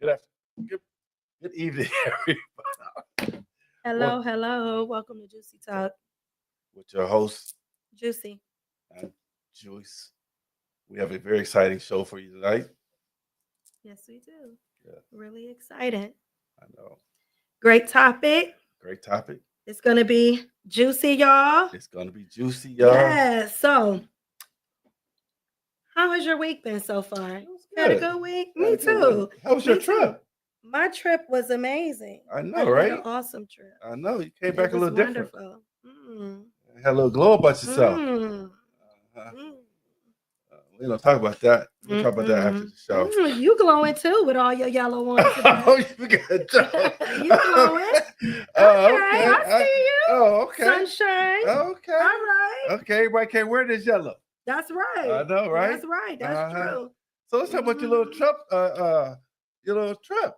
Good afternoon. Good evening, everybody. Well, Hello, hello. Welcome to Juicy Talk. with your host, Juicy. I'm Joyce. We have a very exciting show for you tonight. Yes, we do. Yeah, Really excited. I know. Great topic. Great topic. It's going to be juicy, y'all. It's going to be juicy, y'all. Yes. So, how has your week been so far? It was Had a good. good week? Had Me a good week. too. How was your Me too. trip? My trip was amazing. I I know, had an right? awesome trip. I know. You came It back a was little different. wonderful. Mm. You had a little glow about yourself. Mm. Uh-huh. Mm. We don't talk about that. We'll talk about that after Mm-mm. the show. You glowing too with all your yellow on today. Oh, you forgot to tell. You glowing? Oh, Okay, okay. I see you. Oh, okay. Sunshine. Okay. All right. Okay, everybody can't wear this yellow. That's I right. know, right? That's right. That's Uh-huh. true. So let's talk about Mhm. your little trip.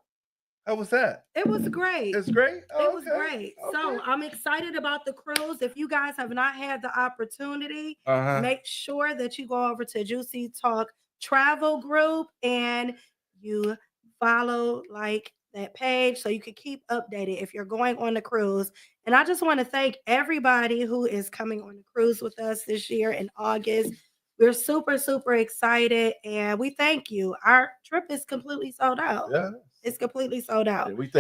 How was that? It was great. It's great? It Oh, was okay. great. Okay. So I'm excited about the cruise. If you guys have not had the opportunity, Uh-huh. make sure that you go over to Juicy Talk Travel Group and you follow like that page so you can keep updated if you're going on the cruise. And I just want to thank everybody who is coming on the cruise with us this year in August. We're super, super excited and we thank you. Our trip is completely sold out. Yeah. It's completely sold out. Yeah, we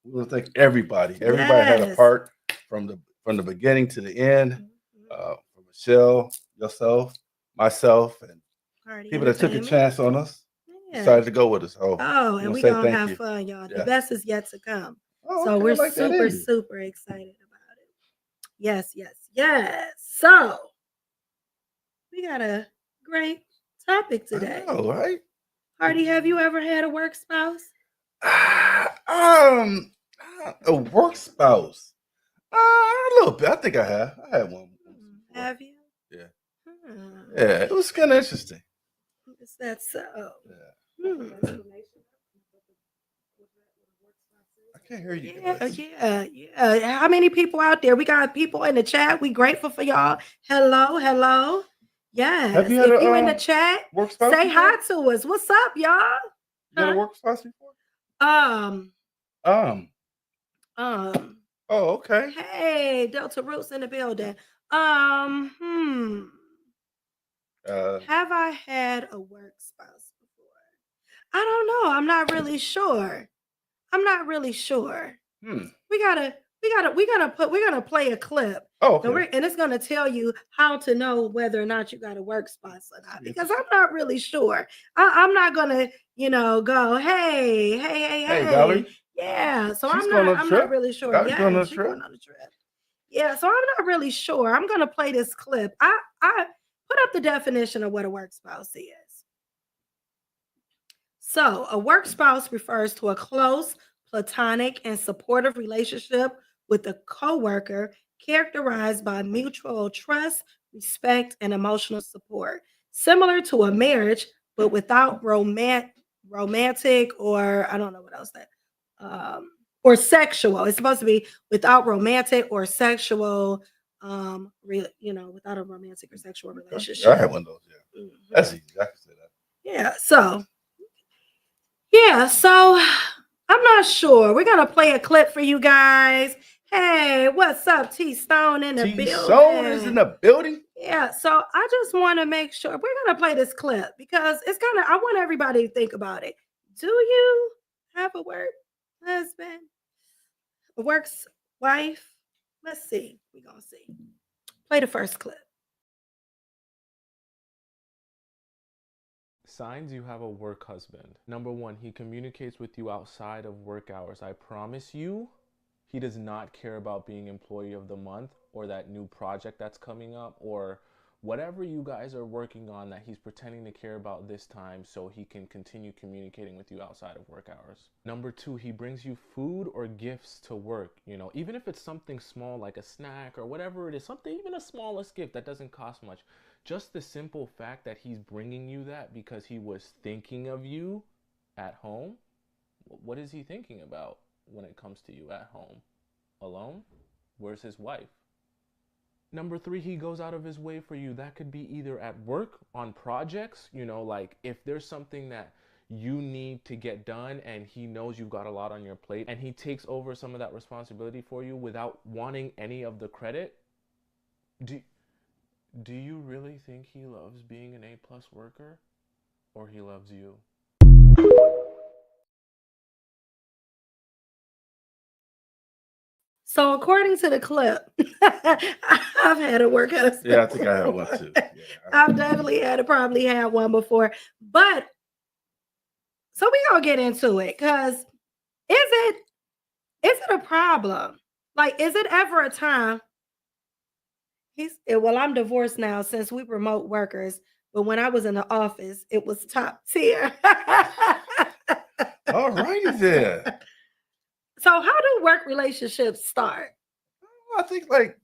want to thank everybody. Everybody had a Yes. part from the beginning to the end. From Michelle, yourself, myself, and Party people that took a entertainment. chance on us, Yeah. decided to go with us. Oh, Oh, we and want we to say gonna thank have you. fun, y'all. The Yes. best is yet to come. Oh, So okay. I we're like that super, in you. super excited about it. Yes, yes, yes. So we got a great topic I today. know, right? Hardy, have you ever had a work spouse? A work spouse. A little bit. I think I have. I had one before. Have you? Yeah. Hmm. Yeah. It was kind of interesting. Is that so? Yeah. Hmm. I can't hear you Yeah, guys. yeah. How many people out there? We got people in the chat. We grateful for y'all. Hello, hello. Have Yes. you had If you in the a chat, work spouse say before? hi to us. What's up, y'all? You had a Huh? work spouse before? Um, Um. um. Oh, okay. Hey, Delta Roots in the building. Um. Uh. Have I had a work spouse before? I don't know. I'm not really sure. I'm not really sure. Hmm. We're gonna play a clip. Oh, And, okay. and it's gonna tell you how to know whether or not you got a work spouse or not. Be Because I'm interesting. not really sure. I'm not gonna, go, Hey, hey. Valerie. Yeah. So She's I'm going not on a I'm not trip. really sure. Valerie's going Yeah, on a she's trip. going on a trip. Yeah, so I'm not really sure. I'm gonna play this clip. I put up the definition of what a work spouse is. So, a work spouse refers to a close, platonic, and supportive relationship with a coworker characterized by mutual trust, respect, and emotional support, similar to a marriage, but without romantic or I don't know what else that or sexual. It's supposed to be without romantic or sexual without a romantic or sexual Okay. Yeah, I relationship. had one of those. Yeah. Mhm. That's easy. I can say that. Yeah, so I'm not sure. We're gonna play a clip for you guys. Hey, what's up, T Stone in the T Stone is in building? the building. Yeah, so I just want to make sure we're gonna play this clip because I want everybody to think about it. Do you have a work husband? A works wife? Let's see. We're gonna see. Play the first clip. Signs you have a work husband. Number one, he communicates with you outside of work hours. I promise you, he does not care about being employee of the month or that new project that's coming up or whatever you guys are working on that he's pretending to care about this time so he can continue communicating with you outside of work hours. Number two, he brings you food or gifts to work, even if it's something small like a snack or whatever it is, something, even a smallest gift that doesn't cost much. Just the simple fact that he's bringing you that because he was thinking of you at home. What is he thinking about when it comes to you at home? Alone? Where's his wife? Number three, he goes out of his way for you. That could be either at work on projects, like if there's something that you need to get done, and he knows you've got a lot on your plate, and he takes over some of that responsibility for you without wanting any of the credit, do you really think he loves being an A+ worker, or he loves you? So according to the clip, I've had a work at a store. Yeah, I think I had one too. Yeah. I've definitely probably had one before. But so we gonna get into it, because is it a problem? Like, is it ever a time? Well, I'm divorced now since we remote workers, but when I was in the office, it was top tier. All righty then. So how do work relationships start? I think like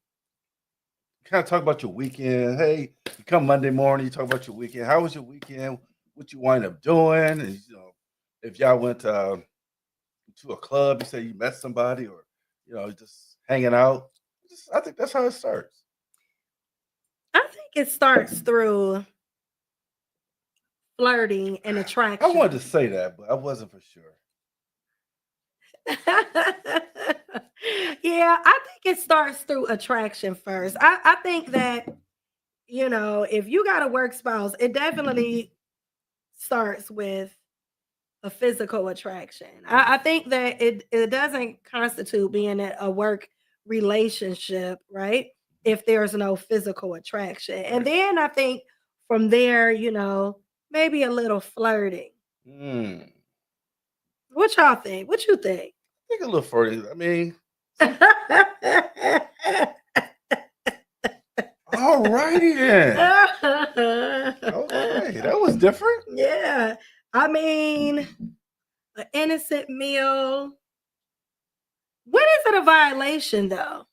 kind of talk about your weekend. Hey, you come Monday morning, you talk about your weekend. How was your weekend? What you wind up doing? And if y'all went to a club, you say you met somebody, or just hanging out. I think that's how it starts. I think it starts through flirting and I attraction. wanted to say that, but I wasn't for sure. Yeah, I think it starts through attraction first. I think that, if you got a work spouse, it definitely starts with a physical attraction. I think that it doesn't constitute being a work relationship, right? If there's no physical attraction. And then I think from there, maybe a little flirting. Mm. What y'all think? What you think? I think a little further. I mean, all righty then. Okay, that was different. Yeah. I mean, an innocent meal. When is it a violation, though?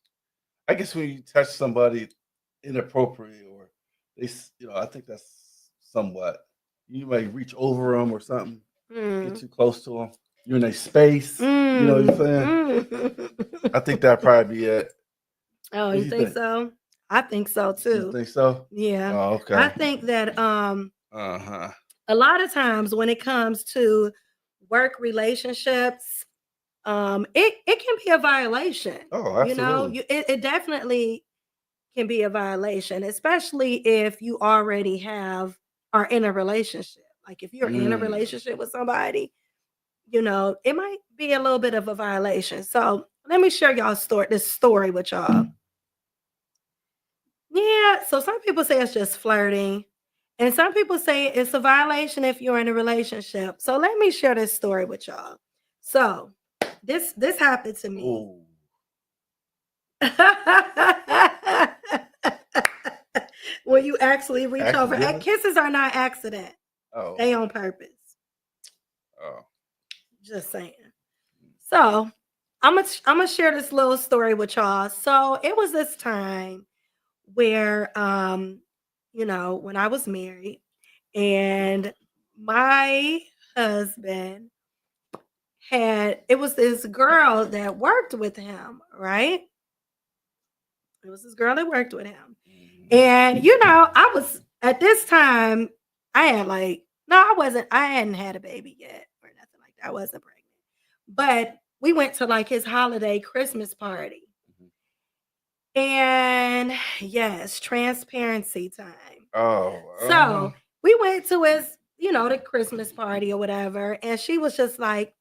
I guess when you touch somebody inappropriate, or I think that's somewhat. You may reach over them or something, get too close to them. You're in a space. You know what I'm saying? I think that'd probably be it. Oh, What you do think so? I think so You too. think so? Yeah. Oh, okay. I think that Uh-huh. a lot of times when it comes to work relationships, it can be a violation. Oh, absolutely. It definitely can be a violation, especially if you already are in a relationship. Like if you're in a relationship with somebody, it might be a little bit of a violation. So let me share this story with y'all. Yeah, so some people say it's just flirting, and some people say it's a violation if you're in a relationship. So let me share this story with y'all. So this happened to me. Oh. When you actually reach over, Accidentally? kisses are not accident. Oh. They on purpose. Oh. Just saying. So I'm gonna share this little story with y'all. So it was this time where when I was married, and my husband it was this girl that worked with him, right? It was this girl that worked with him. And I was at this time, I had I hadn't had a baby yet or nothing like that. I wasn't pregnant. But we went to like his holiday Christmas party. And yes, transparency time. Oh. So we went to his, the Christmas party or whatever. And she was just like,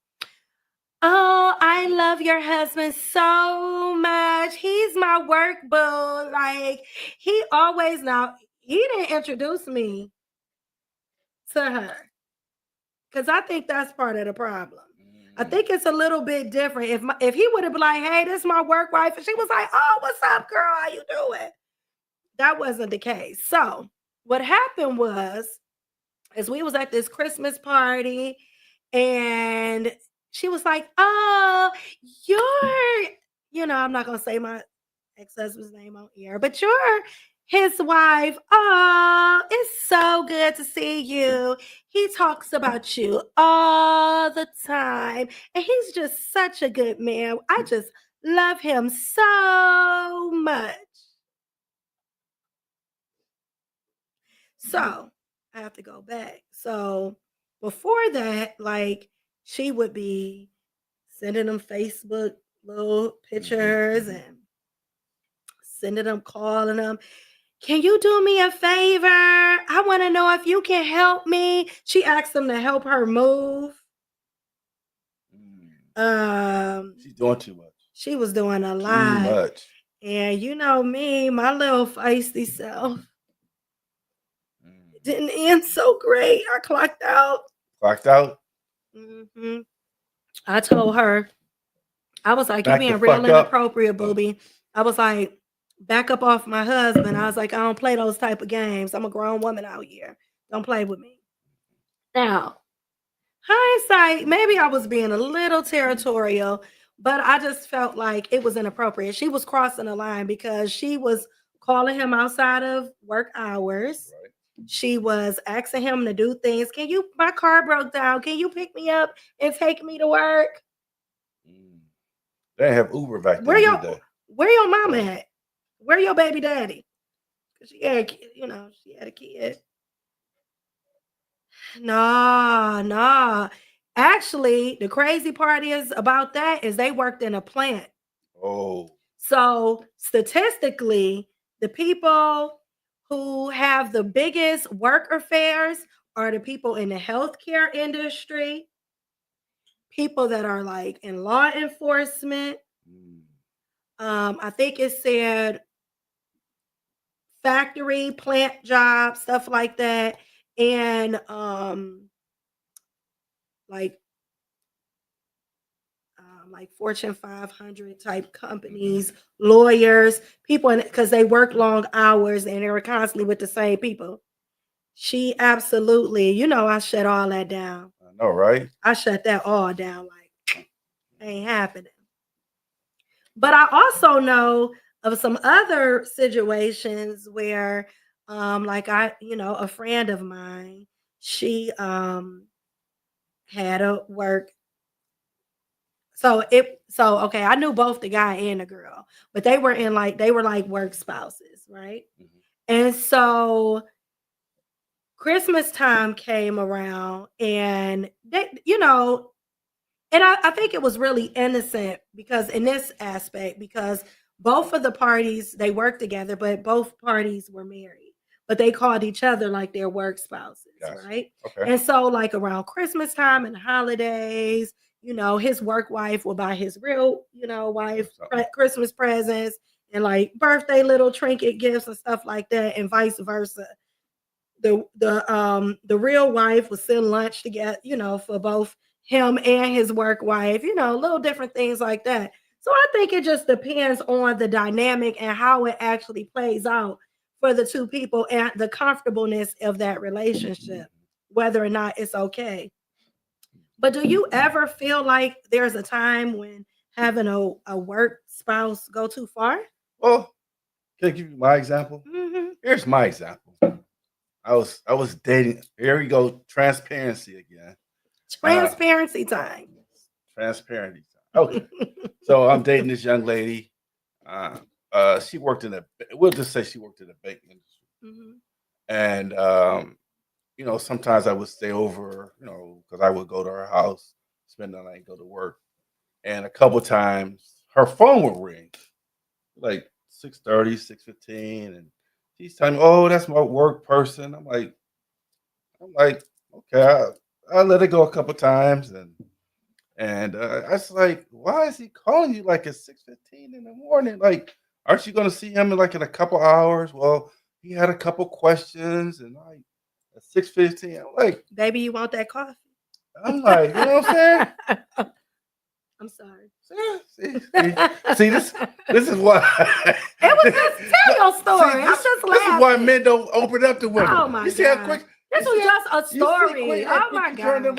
"Oh, I love your husband so much. He's my work boo. Like, he didn't introduce me to her. Because I think that's part of the problem. I think it's a little bit different. If he would have been like, "Hey, this is my work wife," and she was like, "Oh, what's up, girl? How you doing?" That wasn't the case. So what happened was, as we was at this Christmas party, and she was like, "Oh, I'm not gonna say my ex-husband's name on air, but you're his wife. Oh, it's so good to see you. He talks about you all the time, and he's just such a good man. I just love him so much." So I have to go back. So before that, like she would be sending them Facebook little pictures and sending them, calling them. Can you do me a favor? I want to know if you can help me. She asked them to help her move. She's doing too much. She was doing a Too lot. much. And you know me, my little feisty self. It didn't end so great. I clocked out. Clocked out. I told her, I was like, you Back being the real fuck up. inappropriate, booby. I was like, back up off my husband. I was like, I don't play those type of games. I'm a grown woman out here. Don't play with me. Now, hindsight, maybe I was being a little territorial, but I just felt like it was inappropriate. She was crossing the line because she was calling him outside of work hours. Right. She was asking him to do things. My car broke down. Can you pick me up and take me to work? They didn't have Uber back then, Where your mama at? Where your baby daddy? Because she had a kid. Nah. Actually, the crazy part about that is they worked in a plant. Oh. So statistically, the people who have the biggest work affairs are the people in the healthcare industry, people that are like in law enforcement. I think it said factory, plant jobs, stuff like that. And like Fortune 500 type companies, lawyers, people, because they work long hours and they were constantly with the same people. She absolutely, I shut all that down. I know, right? I shut that all down. Like, ain't happening. But I also know of some other situations where, a friend of mine, she had a work. Okay, I knew both the guy and the girl, but they were like work spouses, right? And so Christmas time came around and they, and I think it was really innocent because in this aspect, because both of the parties, they worked together, but both parties were married, but they called each other like their work spouses, right? Okay. And so like around Christmas time and holidays, his work wife will buy his real, wife Christmas presents and like birthday little trinket gifts and stuff like that, and vice versa. The real wife will send lunch to get, for both him and his work wife, little different things like that. So I think it just depends on the dynamic and how it actually plays out for the two people and the comfortableness of that relationship, whether or not it's okay. But do you ever feel like there's a time when having a work spouse go too far? Well, can I give you my example? Here's my example. I was dating. Here we go. Transparency again. Transparency time. Transparency time. Okay. So I'm dating this young lady. She worked we'll just say she worked in the bank industry. And sometimes I would stay over, because I would go to her house, spend the night, go to work. And a couple times her phone would ring, like 6:30, 6:15, and she's telling me, "Oh, that's my work person." I'm like, okay, I let it go a couple times, and I was like, "Why is he calling you like at 6:15 in the morning? Like, aren't you going to see him in a couple hours?" Well, he had a couple questions, and like at 6:15, I'm like, "Baby, you want that coffee?" I'm like, you know what I'm saying? I'm sorry. See, this is why. It was just tell your story. I'm just laughing. This is why men don't open up to women. Oh my you see God. How quick? This was just a story. Oh my God. Go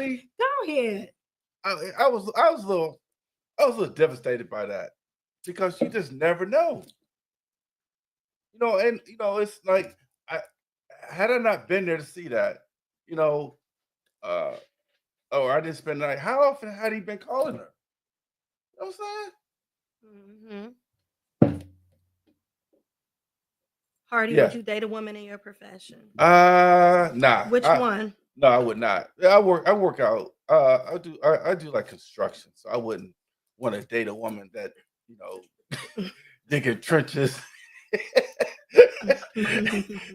ahead. I was a little devastated by that because you just never know. And it's like had I not been there to see that, or I didn't spend the night. How often had he been calling her? You know what I'm saying? Hardy, would you date a woman in your profession? Nah. Which one? No, I would not. Yeah, I work out. I do like construction, so I wouldn't want to date a woman that you know digging trenches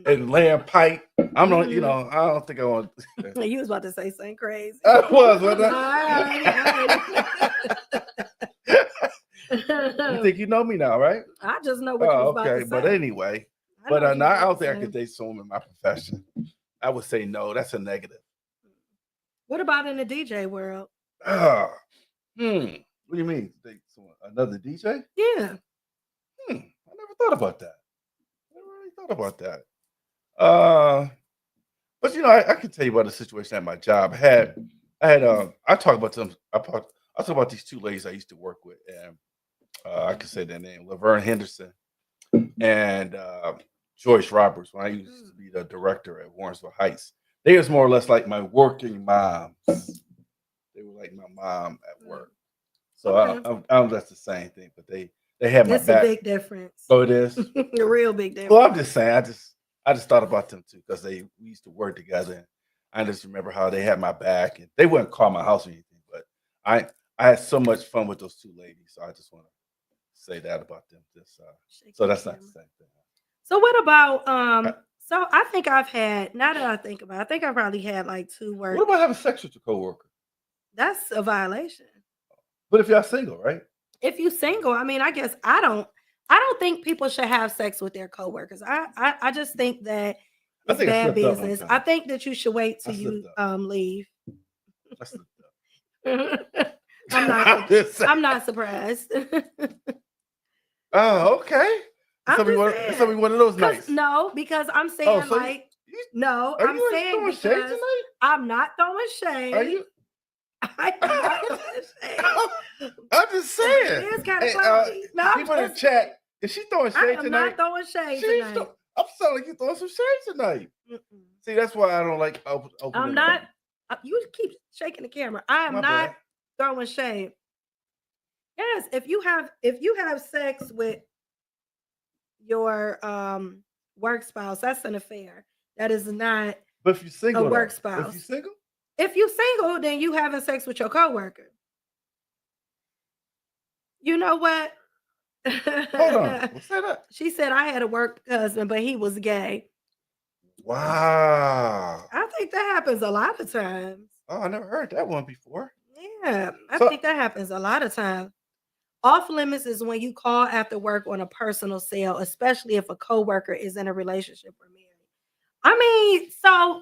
and laying pipe. I'm not, you know, I don't think I want. You was about to say something crazy. I was, wasn't All I? right. You think you know me now, right? I just know what you Oh, was about okay. to say. But anyway, I know but what you no, was I about don't to think I say. could date someone in my profession. I would say no. That's a negative. What about in the DJ world? Ah, What do you mean? Date someone, another DJ? Yeah. I never thought about that. Never really thought about that. Uh, but you know, I can tell you about a situation at my job. I talk about them. I talk about these two ladies I used to work with, and I can say their name: Laverne Henderson and Joyce Roberts. When I used to be the director at Warrensville Heights, they was more or less like my working moms. They were like my mom at work. So Okay. I don't that's the same thing, but they had my That's a back. big difference. Oh, it is. A real big difference. Well, I'm just saying. I just thought about them too because we used to work together. And I just remember how they had my back, and they wouldn't call my house or anything. But I had so much fun with those two ladies, so I just want to say that about them. So that's not the same thing. So what about so I think I've had, now that I think about it, I think I probably had like 2 work. What about having sex with your coworker? That's a violation. But if y'all single, right? If you single, I mean, I guess I don't think people should have sex with their coworkers. I just think that I it's think I bad slipped up one business. time. I think that you should wait I till you slipped up. leave. I slipped up. I'm not surprised. Oh, okay. I'm It's gonna be one of those nights. No, because I'm saying so like no, are I'm you saying throwing shade because tonight? I'm not throwing shade. Are you? I am not throwing shade. I'm just saying. It is kind of cloudy. No, people in the chat, is she throwing I shade am tonight? not throwing shade She's tonight. I'm sounding like you throwing some shade tonight. See, that's why I don't like opening. I'm not. You keep shaking the camera. I am My not bad. throwing shade. Yes, if you have sex with your work spouse, that's an affair. That is not But if you're single, a work though, spouse. if you're single, If you're single, then you having sex with your coworker. You know what? hold on. What's that? She said I had a work husband, but he was gay. Wow. I think that happens a lot of times. Oh, I never heard that one before. Yeah, I think that happens a lot of times. Off limits is when you call after work on a personal cell, especially if a coworker is in a relationship or married. I mean, so I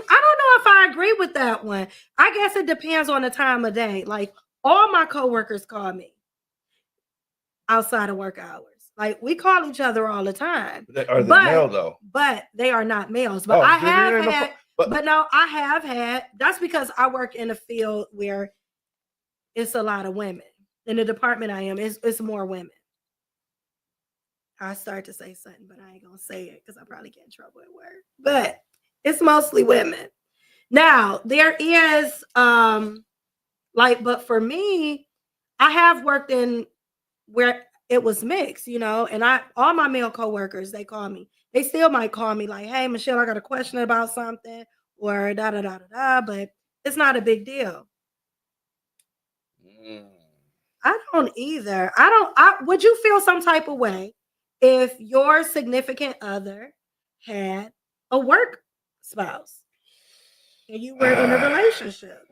don't know if I agree with that one. I guess it depends on the time of day. Like all my coworkers call me outside of work hours. Like we call each other all the time. Are they male though? But they are not males. But I have had. But no, I have had. That's because I work in a field where it's a lot of women. In the department I am, it's more women. I start to say something, but I ain't gonna say it because I probably get in trouble at work. But it's mostly women. Now there is but for me, I have worked in where it was mixed, you know, and all my male coworkers, they call me. They still might call me like, "Hey, Michelle, I got a question about something," or da da da da da. But it's not a big deal. I don't either. Would you feel some type of way if your significant other had a work spouse and you were in a relationship?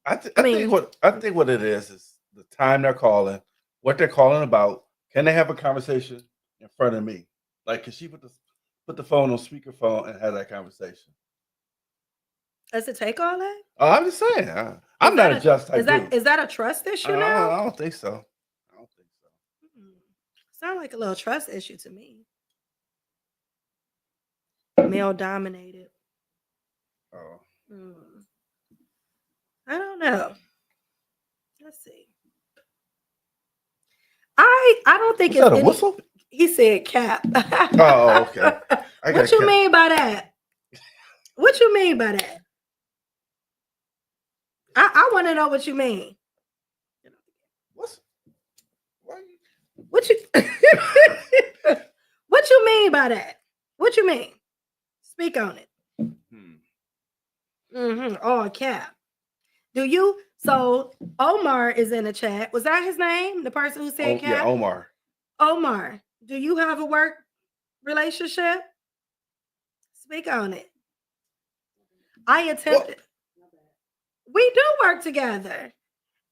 I think what it is the time they're calling, what they're calling about. Can they have a conversation in front of me? Like, can she put the phone on speakerphone and have that conversation? Does it take all that? Oh, I'm just saying. I'm not a just type dude. Is that a trust issue now? I don't think so. Sound like a little trust issue to me. Male dominated. Oh. I don't know. Let's see. I don't think it's a whistle. He said cap. Oh, okay. What you mean by that? What you mean by that? I want to know what you mean. What you what you mean by that? What you mean? Speak on it. All cap. Do you? So Omar is in the chat. Was that his name? The person who said cap? Yeah, Omar. Omar, do you have a work relationship? Speak on it. I attempted. We do work together.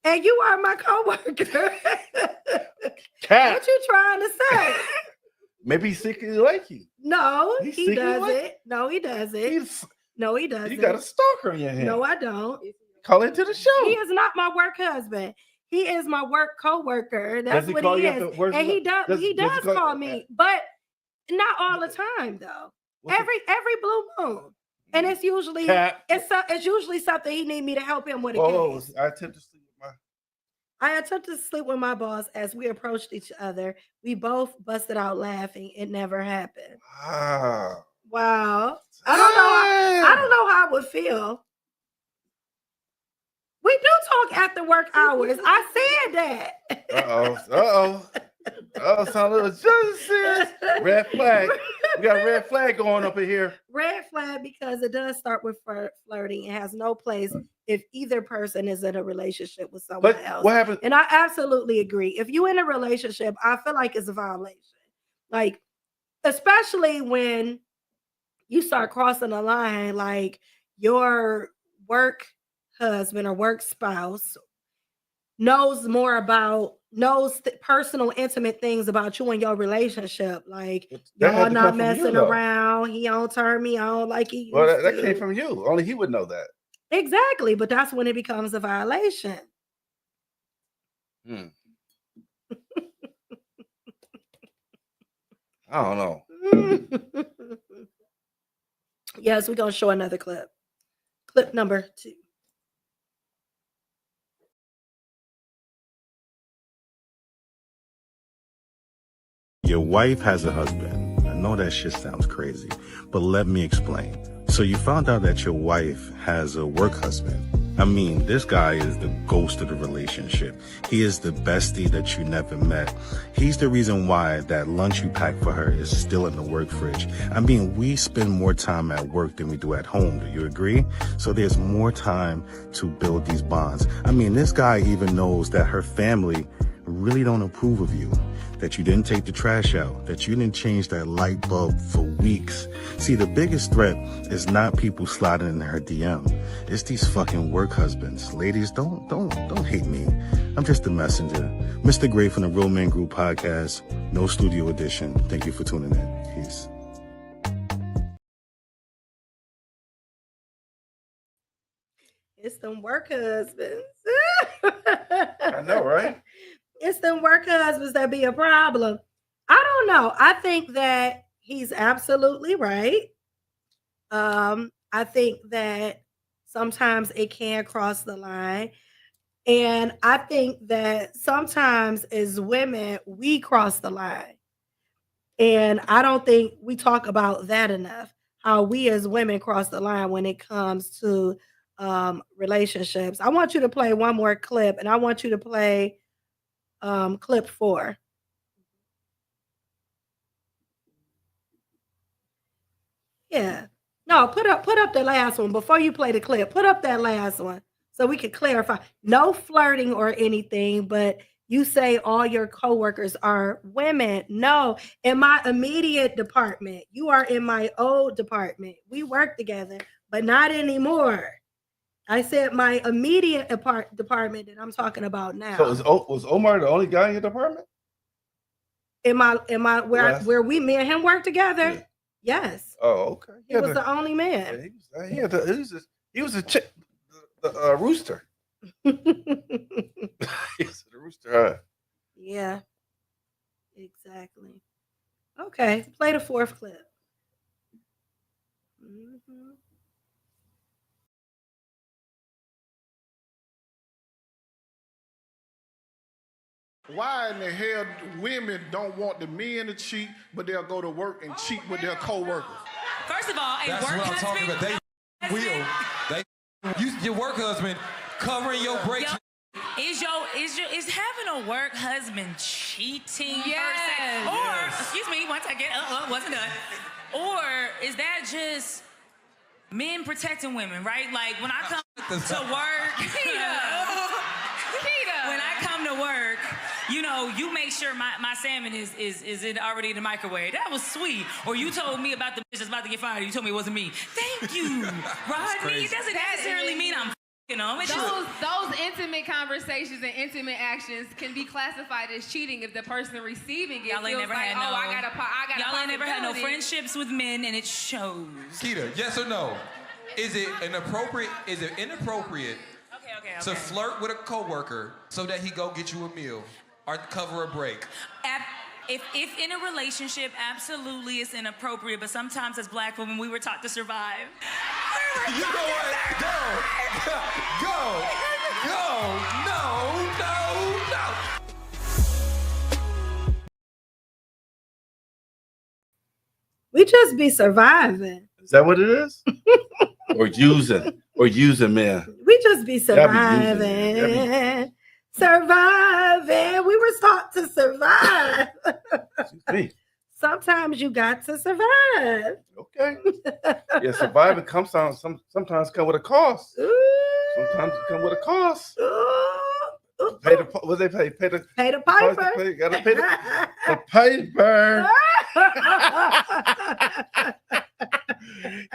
And you are my coworker. Cap. What you trying to say? Maybe he's secretly like you. No, He's he secretly like doesn't. No, he doesn't. No, he doesn't. You got a stalker on your hand. No, I don't. Call into the show. He is not my work husband. He is my work coworker. That's what he is. And he does call me, but not all the time though. Every blue moon. And it's usually it's usually something he need me to help him with. I attempted to sleep with my boss as we approached each other. We both busted out laughing. It never happened. Wow. I don't know how I would feel. We do talk after work hours. I said that. Sound a little serious. Red flag. We got a red flag going up in here. Red flag because it does start with flirting. It has no place if either person is in a relationship with someone else. What happens? And I absolutely agree. If you're in a relationship, I feel like it's a violation. Like, especially when you start crossing the line, like your work husband or work spouse knows personal intimate things about you and your relationship, like y'all not messing around, he don't turn me on like he used that to. came from you. Only he would know that. Exactly, but that's when it becomes a violation. I don't know. Yes, we're gonna show another clip. Clip number 2. Your wife has a husband. I know that shit sounds crazy, but let me explain. So you found out that your wife has a work husband. I mean, this guy is the ghost of the relationship. He is the bestie that you never met. He's the reason why that lunch you packed for her is still in the work fridge. I mean, we spend more time at work than we do at home. Do you agree? So there's more time to build these bonds. I mean, this guy even knows that her family really don't approve of you, that you didn't take the trash out, that you didn't change that light bulb for weeks. See, the biggest threat is not people sliding in her DM. It's these fucking work husbands. Ladies, don't hate me. I'm just a messenger. Mr. Gray from the Real Men Group podcast. No studio edition. Thank you for tuning in. Peace. It's them work husbands. I know, right? It's them work husbands that be a problem. I don't know. I think that he's absolutely right. I think that sometimes it can cross the line. And I think that sometimes as women, we cross the line. And I don't think we talk about that enough, how we as women cross the line when it comes to relationships. I want you to play one more clip, and I want you to play clip 4. Yeah. No, put up the last one before you play the clip. Put up that last one so we can clarify. No flirting or anything, but you say all your coworkers are women. No, in my immediate department. You are in my old department. We work together, but not anymore. I said my immediate department that I'm talking about now. So was Omar the only guy in your department? In my where me and him work together? Yeah. Yes. Oh, okay. He was the only man. He was a chick, the rooster. He was the rooster. Huh? Yeah. Exactly. Okay. Play the 4th clip. Mm-hmm. Why in the hell women don't want the men to cheat, but they'll go to work and cheat with their co-workers? First of all, that's what I'm talking about. They will. Your work husband covering your breaks. Is having a work husband cheating? Yes. Or excuse me, once I get wasn't done. Or is that just Men protecting women, right? Like when I come to work, when I come to work, you know, you make sure my salmon is already in the microwave. That was sweet. Or you told me about the bitch that's about to get fired. You told me it wasn't me. Thank you, Rodney. It doesn't necessarily mean I'm f***ing them. It's just, Those intimate conversations and intimate actions can be classified as cheating if the person receiving it y'all ain't feels never like, had no. I got y'all ain't never had no possibility. friendships with men, and it shows. Keita, yes or no? Is it inappropriate Okay. to flirt with a coworker so that he go get you a meal or cover a break? If in a relationship, absolutely it's inappropriate, but sometimes as black women, we were taught to survive. You know what? Go. No. We just be surviving. Is that what it is? or using men. We just be Y'all be using surviving. Surviving. We were taught to survive. Excuse me. Sometimes you got to survive. Okay. Yeah, surviving sometimes come with a cost. Ooh. Sometimes it come with a cost. Ooh. Pay the what they pay? Pay the piper. Gotta pay the paper.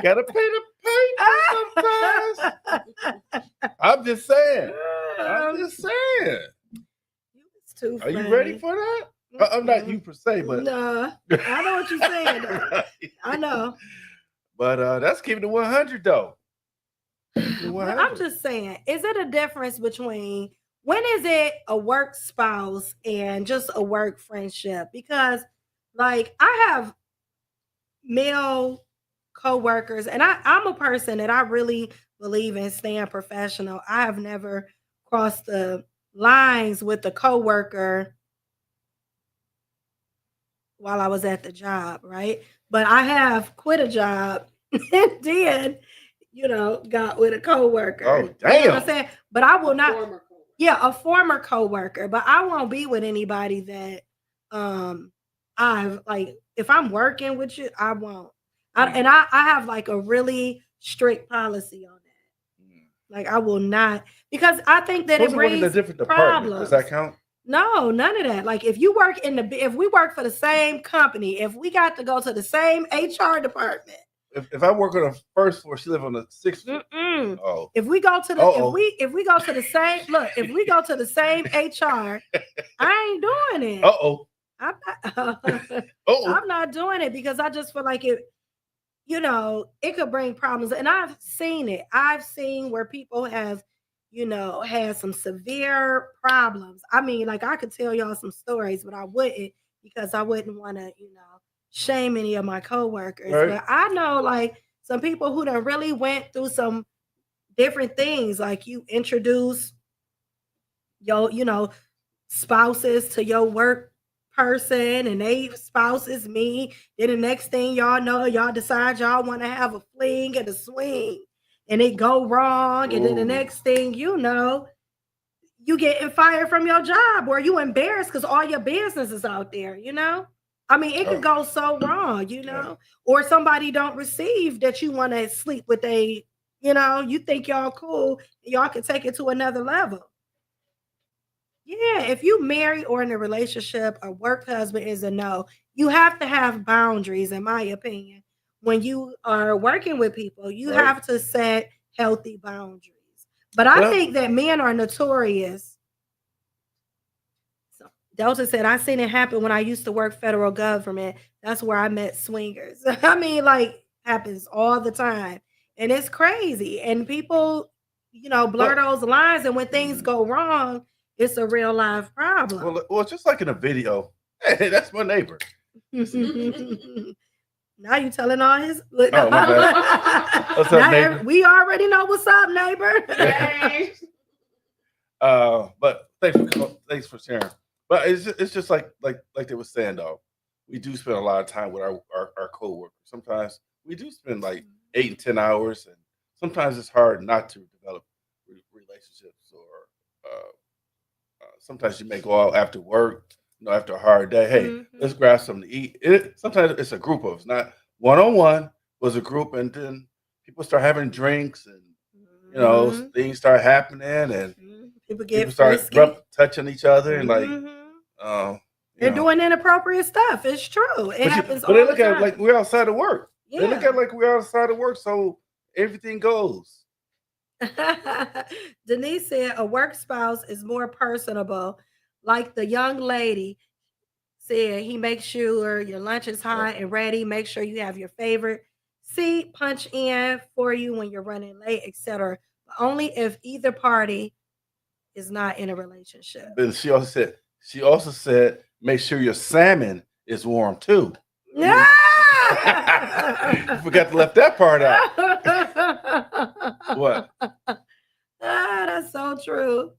Gotta pay the paper sometimes. I'm just saying. It's too Are you funny. ready for that? I'm not you per se, but no, I know what you're saying. Though. I know. But that's keeping it 100 though. I'm just saying, is it a difference between when is it a work spouse and just a work friendship? Because like I have male co-workers and I'm a person that I really believe in staying professional. I have never crossed the lines with a co-worker while I was at the job, right? But I have quit a job and then, got with a coworker. Oh, damn. You know what I'm saying? But I will not. A former coworker. But I won't be with anybody that I've like. If I'm working with you, I won't. I have like a really strict policy on that. Like I will not, because I think that it brings in a different department. problems. Does that count? No, none of that. Like if you work if we work for the same company, if we got to go to the same HR department. If I work on the first floor, she live on the sixth floor. Oh. If we go to the if we go to the same if we go to the same HR, I ain't doing it. I'm not, I'm not doing it because I just feel like it could bring problems. And I've seen it. I've seen where people have had some severe problems. I mean, like I could tell y'all some stories, but I wouldn't because I wouldn't want to, shame any of my coworkers. Right. But I know like some people who done really went through some different things. Like you introduce your, spouses to your work person and they spouses me. Then the next thing y'all know, y'all decide y'all want to have a fling and a swing. And it go wrong, and then the next thing you know, you getting fired from your job, or you embarrassed because all your business is out there. I mean, it could go so wrong, or somebody don't receive that you want to sleep with you think y'all cool, y'all can take it to another level. Yeah, if you married or in a relationship, a work husband is a no. You have to have boundaries, in my opinion. When you are working with people, you have to set healthy boundaries. But I think that men are notorious. So Delta said, I seen it happen when I used to work federal government. That's where I met swingers. I mean, like, happens all the time. And it's crazy. And people, blur those lines. And when things go wrong, it's a real life problem. Well, just like in a video. Hey, that's my neighbor. Now you telling all his. My bad. What's up, neighbor? We already know what's up, neighbor. But thanks for sharing. But it's just like they were saying though. We do spend a lot of time with our coworkers. Sometimes we do spend like 8 and 10 hours, and sometimes it's hard not to develop relationships. Or sometimes you may go out after work. After a hard day, hey, let's grab something to eat. Sometimes it's a group of us, not one-on-one, was a group, and then people start having drinks and you know things start happening and people start frisky. touching each other and like they're doing inappropriate stuff. It's true. It happens all but they look the at time. it like we're outside of work. Yeah. They look at it like we're outside of work, so everything goes. Denise said a work spouse is more personable. Like the young lady said, he makes sure your lunch is hot and ready. Make sure you have your favorite seat, punch in for you when you're running late, etc. But only if either party is not in a relationship. But she also said, make sure your salmon is warm too. Yeah. You forgot to left that part out. What? That's so true.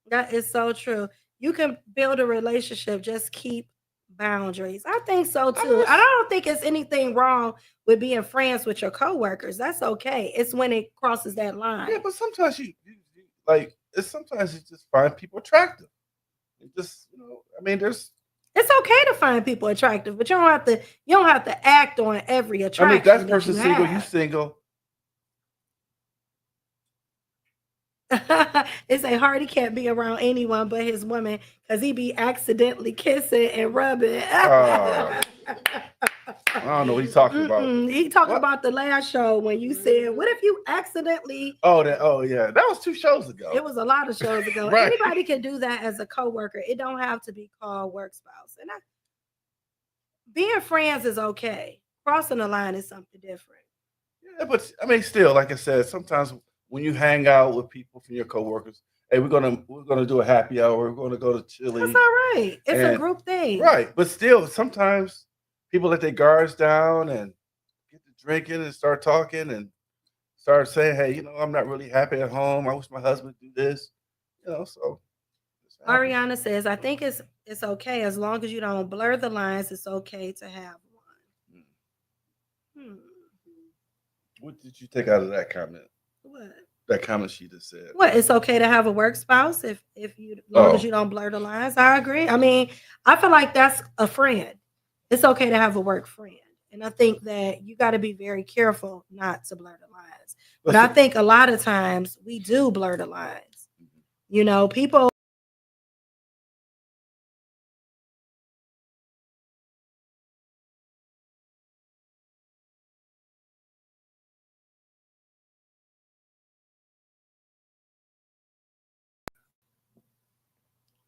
That is so true. You can build a relationship, just keep boundaries. I think so too. I don't think it's anything wrong with being friends with your coworkers. That's okay. It's when it crosses that line. Yeah, but sometimes sometimes you just find people attractive. It just, I mean, it's okay to find people attractive, but you don't have to act on every attraction. I mean, if that person's single, you single. It's a Hardy can't be around anyone but his woman because he be accidentally kissing and rubbing. I don't know what he's talking about. He talking about the last show when you said, "What if you accidentally?" Oh yeah, that was 2 shows ago. It was a lot of shows ago. Right. Anybody can do that as a coworker. It don't have to be called work spouse. And being friends is okay. Crossing the line is something different. Yeah, but I mean, still, like I said, sometimes when you hang out with people from your coworkers, hey, we're gonna do a happy hour. We're gonna go to Chili. That's all right. It's a group thing, right? But still, sometimes people let their guards down and get to drinking and start talking and start saying, "Hey, I'm not really happy at home. I wish my husband would do this." So. Ariana says, "I think it's okay as long as you don't blur the lines. It's okay to have one." What did you take out of that comment? What? That comment she just said. What? It's okay to have a work spouse if you, as long as you don't blur the lines. I agree. I mean, I feel like that's a friend. It's okay to have a work friend, and I think that you got to be very careful not to blur the lines. But I think a lot of times we do blur the lines. People.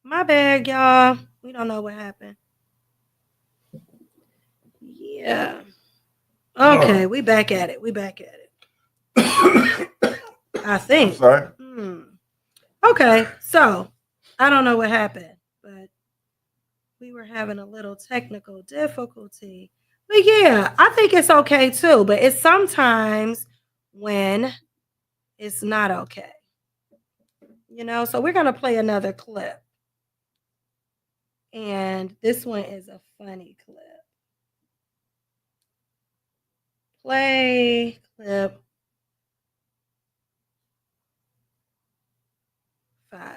My bad, y'all. We don't know what happened. Yeah. Okay, we back at it. I think. Sorry. Okay, so I don't know what happened, but we were having a little technical difficulty. But yeah, I think it's okay too. But it's sometimes when it's not okay. So we're gonna play another clip. And this one is a funny clip. Play clip 5.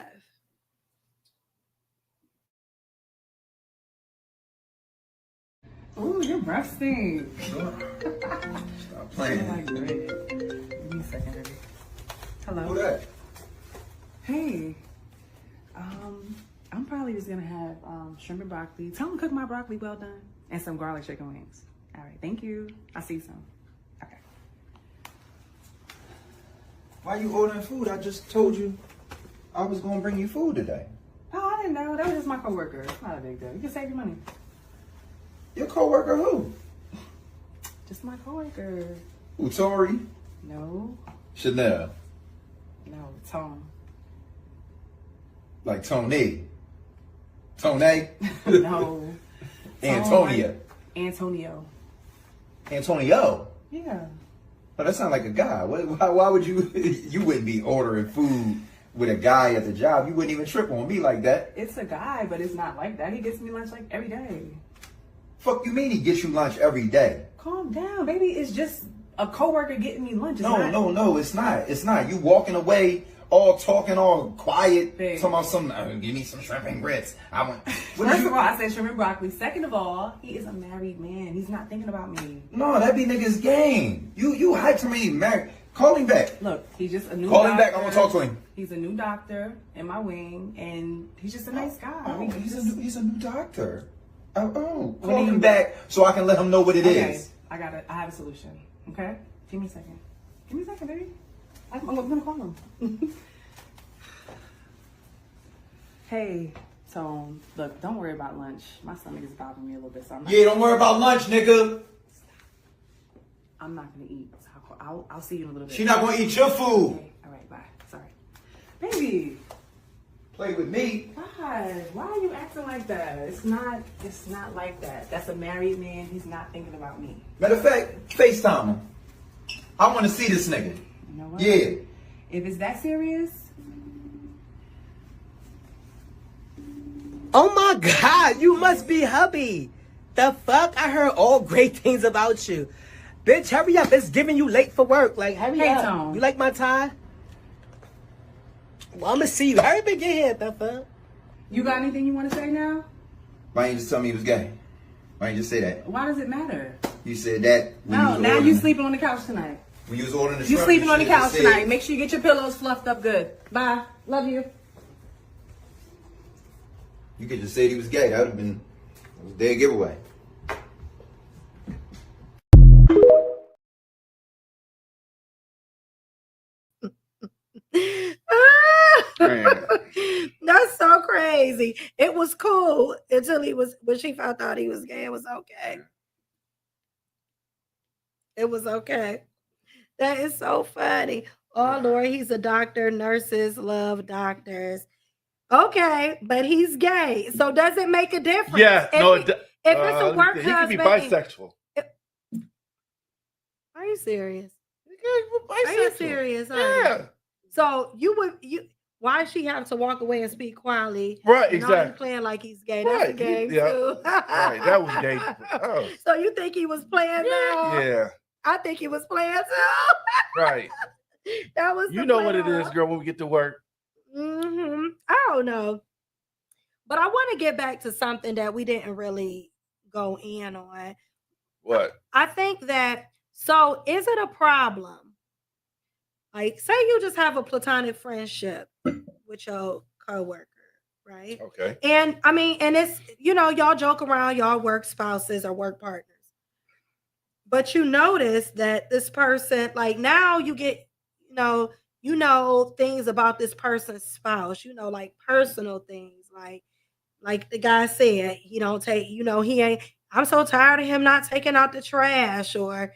Oh, your breath stinks. Stop playing. Oh, great. Give me a second, baby. Hello. Who that? Hey. I'm probably just gonna have shrimp and broccoli. Tell them to cook my broccoli well done. And some garlic chicken wings. All right, thank you. I'll see you soon. Okay. Why you ordering food? I just told you I was gonna bring you food today. Oh, I didn't know. That was just my coworker. It's not a big deal. You can save your money. Your coworker who? Just my coworker. Who, Tori? No. Chanel. No, Tom. Like Tony. Tony? No. Antonia. Antonio. Antonio? Yeah. Oh, that sounds like a guy. Why would you wouldn't be ordering food with a guy at the job? You wouldn't even trip on me like that. It's a guy, but it's not like that. He gets me lunch like every day. Fuck you mean he gets you lunch every day? Calm down, baby. It's just a coworker getting me lunch. No, it's not. It's not. You walking away all talking, all quiet, Babe. talking about some, give me some shrimp and grits. I want. First of all, I said shrimp and broccoli. Second of all, he is a married man. He's not thinking about me. No, that be nigga's game. You hype to me, married. Call him back. Look, he's just a new Call doctor. him back. I want to talk to him. He's a new doctor in my wing, and he's just a nice guy. Oh, he's a new doctor. Call When him back so I can let him know what it is. I have a solution. Okay? Give me a second. Give me a second, baby. I'm gonna call him. Hey, Tone. Look, don't worry about lunch. My stomach is bothering me a little bit, so I'm not. Yeah, don't worry about lunch, nigga. I'm not gonna eat. So I'll see you in a little bit. She not gonna eat your food. Okay. All right, bye. Sorry, baby. Play with me. God, why are you acting like that? It's not like that. That's a married man. He's not thinking about me. Matter of fact, FaceTime him. I want to see this nigga. You know what? Yeah. If it's that serious. Oh my God, you must be hubby. The fuck? I heard all great things about you. Bitch, hurry up. It's giving you late for work. Like, hurry up. Tone. You like my tie? Well, I'm gonna see you. Hurry up and get here, the fuck. You got anything you want to say now? Why ain't you just tell me he was gay? Why ain't you just say that? Why does it matter? You said that. No, now you sleeping on the couch tonight. When you was ordering the You shrimp, sleeping on the should've couch said- tonight. Make sure you get your pillows fluffed up good. Bye. Love you. You could just say he was gay. That would have been a dead giveaway. That's so crazy. It was cool until when she found out he was gay. It was okay. It was okay. That is so funny. Oh Lord, he's a doctor. Nurses love doctors. Okay, but he's gay. So does it make a difference? Yeah, if it's a work he could be husband. bisexual. Are you serious? Bisexual. Are you serious? Yeah. So why she have to walk away and speak quietly? Right, and exactly. all you playing like he's gay. That's a Right, game yeah. too. Right, that was gay. Oh. So you think he was playing now? Yeah, I think he was playing too. right. That was You the know what it plan. is, girl, when we get to work. I don't know. But I want to get back to something that we didn't really go in on. What? I think that, so is it a problem? Like, say you just have a platonic friendship with your coworker, right? Okay. And I mean, and it's, y'all joke around, y'all work spouses or work partners. But you notice that this person, like now you get, you know things about this person's spouse, like personal things, like the guy said, he don't take, he ain't, I'm so tired of him not taking out the trash, or,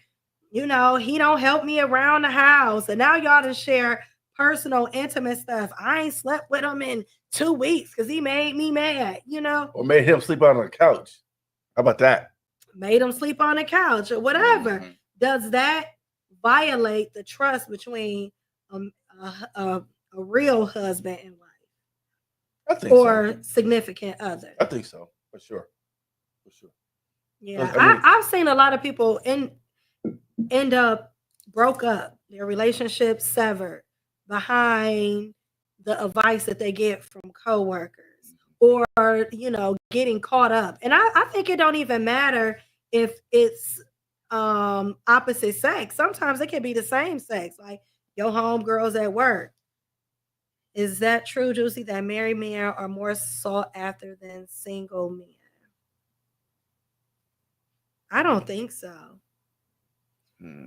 he don't help me around the house. And now y'all just share personal, intimate stuff. I ain't slept with him in 2 weeks because he made me mad, Or made him sleep on the couch. How about that? Made him sleep on the couch or whatever. Mm-hmm. Does that violate the trust between a real husband and wife? I think or so. significant other? I think so, for sure. For sure. Yeah, I mean- I've seen a lot of people end up broke up, their relationship severed behind the advice that they get from coworkers, or getting caught up. And I think it don't even matter if it's opposite sex. Sometimes it can be the same sex, like your homegirls at work. Is that true, JuC, that married men are more sought after than single men? I don't think so.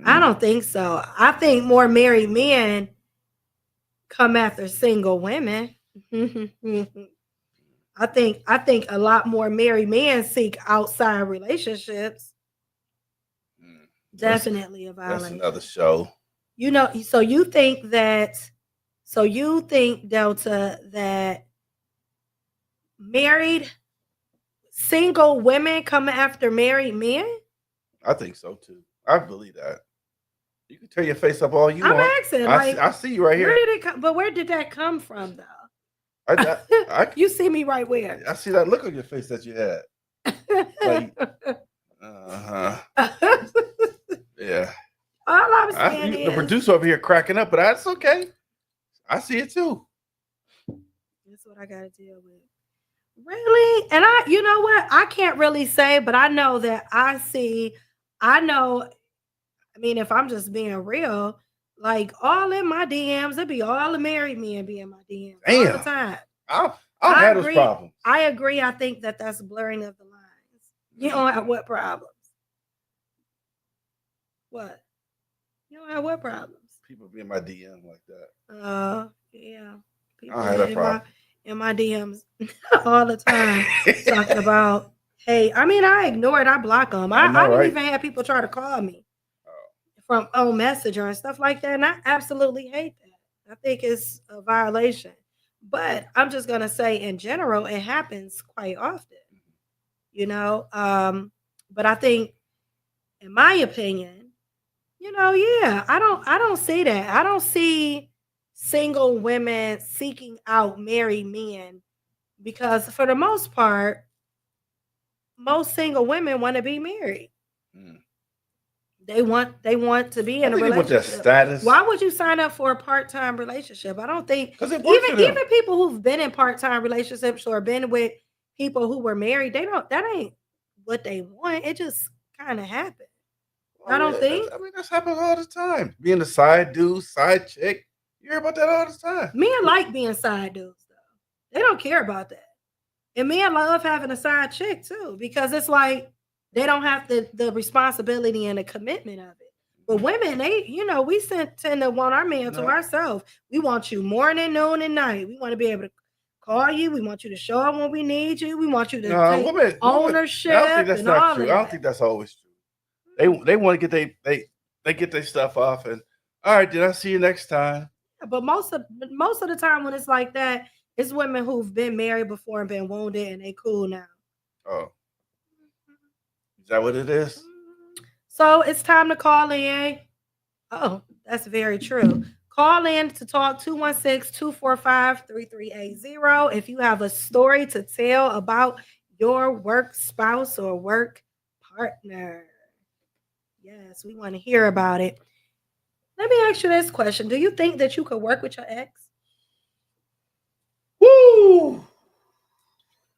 I don't think so. I think more married men come after single women. I think a lot more married men seek outside relationships. Definitely a That's violation. another show. So you think, Delta, that married single women come after married men? I think so too. I believe that. You can turn your face up all you I'm want. asking, I see you right here. Where did it come? But where did that come from, though? I You see me right where? I see that look on your face that you had. Like, Yeah. All I'm saying The is, producer over here cracking up, but that's okay. I see it too. That's what I got to deal with. Really? And you know what? I can't really say, but I know that I know, I mean, if I'm just being real, like all in my DMs, it'd be all the married men be in my DMs all the Damn. time. I don't have those problems. I agree. I think that's blurring of the lines. You don't have what problems? What? You don't have what problems? People be in my DM like that. Yeah. I People don't have that problem. in my DMs all the time talking about, hey, I mean, I ignore it. I block them. I didn't even have people try to call me from on Messenger and stuff like that. And I absolutely hate that. I think it's a violation. But I'm just going to say in general, it happens quite often, you know. But I think, in my opinion, you know, yeah, I don't see that. I don't see single women seeking out married men because for the most part, most single women want to be married. They want to be in a relationship. With that status. Why would you sign up for a part-time relationship? I don't think even people who've been in part-time relationships or been with people who were married, that ain't what they want. It just kind of happened. I don't think. I mean, that's happening all the time. Being a side dude, side chick. You hear about that all the time. Men like being side dudes, though. They don't care about that. And men love having a side chick, too, because it's like they don't have the responsibility and the commitment of it. But women, we tend to want our man to ourselves. We want you morning, noon, and night. We want to be able to call you. We want you to show up when we need you. We want you to take ownership. I don't think that's and not all true. of I don't that. think that's always true. They want to get they get their stuff off and all right, then I'll see you next time. But most of the time when it's like that, it's women who've been married before and been wounded and they cool now. Oh. Is that what it is? So it's time to call in. Oh, that's very true. Call in to talk 216-245-3380 if you have a story to tell about your work spouse or work partner. Yes, we want to hear about it. Let me ask you this question. Do you think that you could work with your ex? Woo!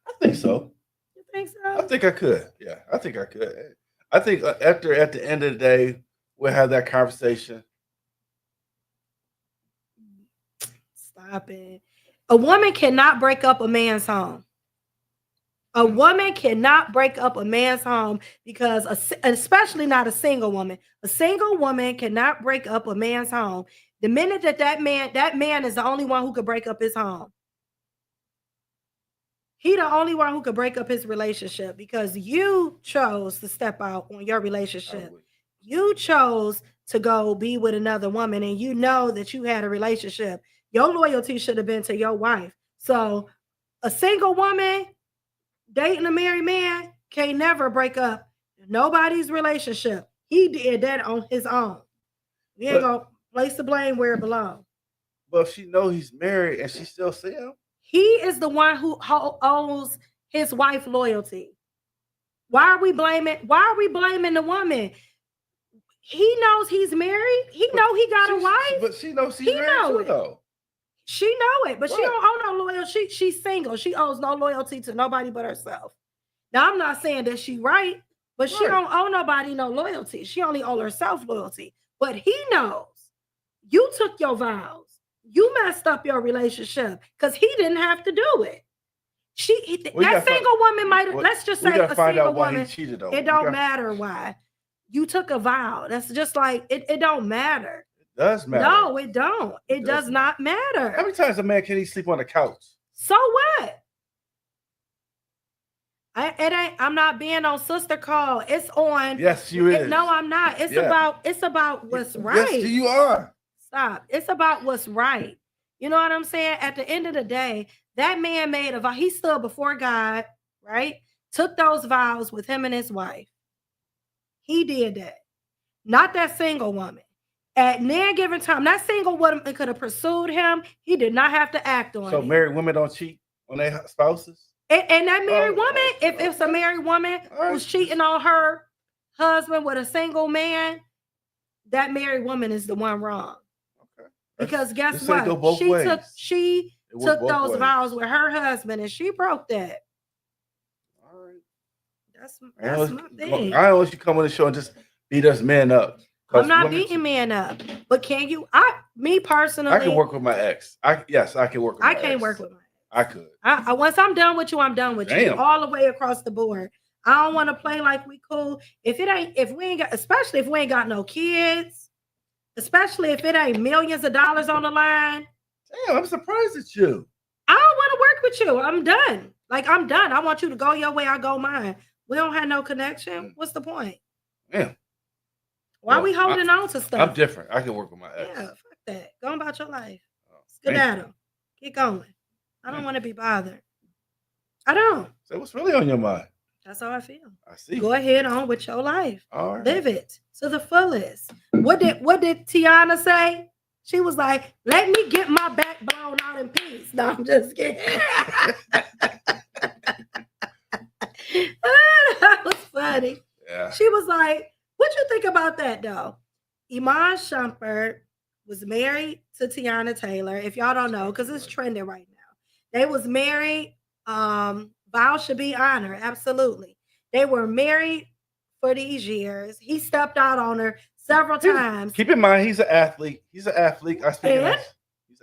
I think so. You think so? I think I could. Yeah, I think I could. I think at the end of the day, we'll have that conversation. Stop it. A woman cannot break up a man's home. A woman cannot break up a man's home because, especially not a single woman. A single woman cannot break up a man's home. The minute that man is the only one who could break up his home. He the only one who could break up his relationship because you chose to step out on your relationship. You chose to go be with another woman and you know that you had a relationship. Your loyalty should have been to your wife. So a single woman dating a married man can't never break up nobody's relationship. He did that on his own. We ain't gonna place the blame where it belongs. But if she knows he's married and she still see him, he is the one who owes his wife loyalty. Why are we blaming the woman? He knows he's married. He know he got a wife. But she knows she's married too, though. She know it, but she don't owe no loyalty. She's single. She owes no loyalty to nobody but herself. Now, I'm not saying that she right, but she don't owe nobody no loyalty. She only owes herself loyalty. But he knows you took your vows. You messed up your relationship because he didn't have to do it. That single woman might have, let's just say a single woman, it don't matter why. You took a vow. That's just like, it don't matter. It does matter. No, it don't. It does not matter. How many times a man can he sleep on the couch? So what? I'm not being on sister call. It's on. Yes, you is. No, I'm not. It's about what's right. Yes, you are. Stop. It's about what's right. You know what I'm saying? At the end of the day, that man made a vow. He stood before God, right? Took those vows with him and his wife. He did that. Not that single woman. At any given time, that single woman could have pursued him. He did not have to act on it. So married women don't cheat on their spouses? And that married woman, if it's a married woman who's cheating on her husband with a single man, that married woman is the one wrong. Okay. Because guess This ain't go what? both She ways. took both those ways. vows with her husband, and she broke that. All right. That's I my thing. don't want you come on the show and just beat us men up. I'm not beating men up, but can you? Me personally, I can work with my ex. I can work with my ex. I can't work with my ex. I could. Once I'm done with you, I'm done with you all the way across the board. I don't want to play like we cool. Especially if we ain't got no kids, especially if it ain't millions of dollars on the line. Damn, I'm surprised at you. I don't want to work with you. I'm done. Like, I'm done. I want you to go your way, I go mine. We don't have no connection. What's the point? Yeah. Why are we holding on to stuff? I'm different. I can work with my ex. Yeah, fuck that. Go about your life. Skedaddle. Keep going. I don't want to be bothered. I don't. So what's really on your mind? That's how I feel. I see. Go ahead on with your life. All right. Live it to the fullest. What did Tiana say? She was like, let me get my back blown out in peace. No, I'm just kidding. That was funny. Yeah. She was like, what you think about that though? Iman Shumpert was married to Tiana Taylor. If y'all don't know, because it's trending right now. They was married. Vows should be honored. Absolutely. They were married for these years. He stepped out on her several times. Keep in mind, he's an athlete. He's an athlete. He's an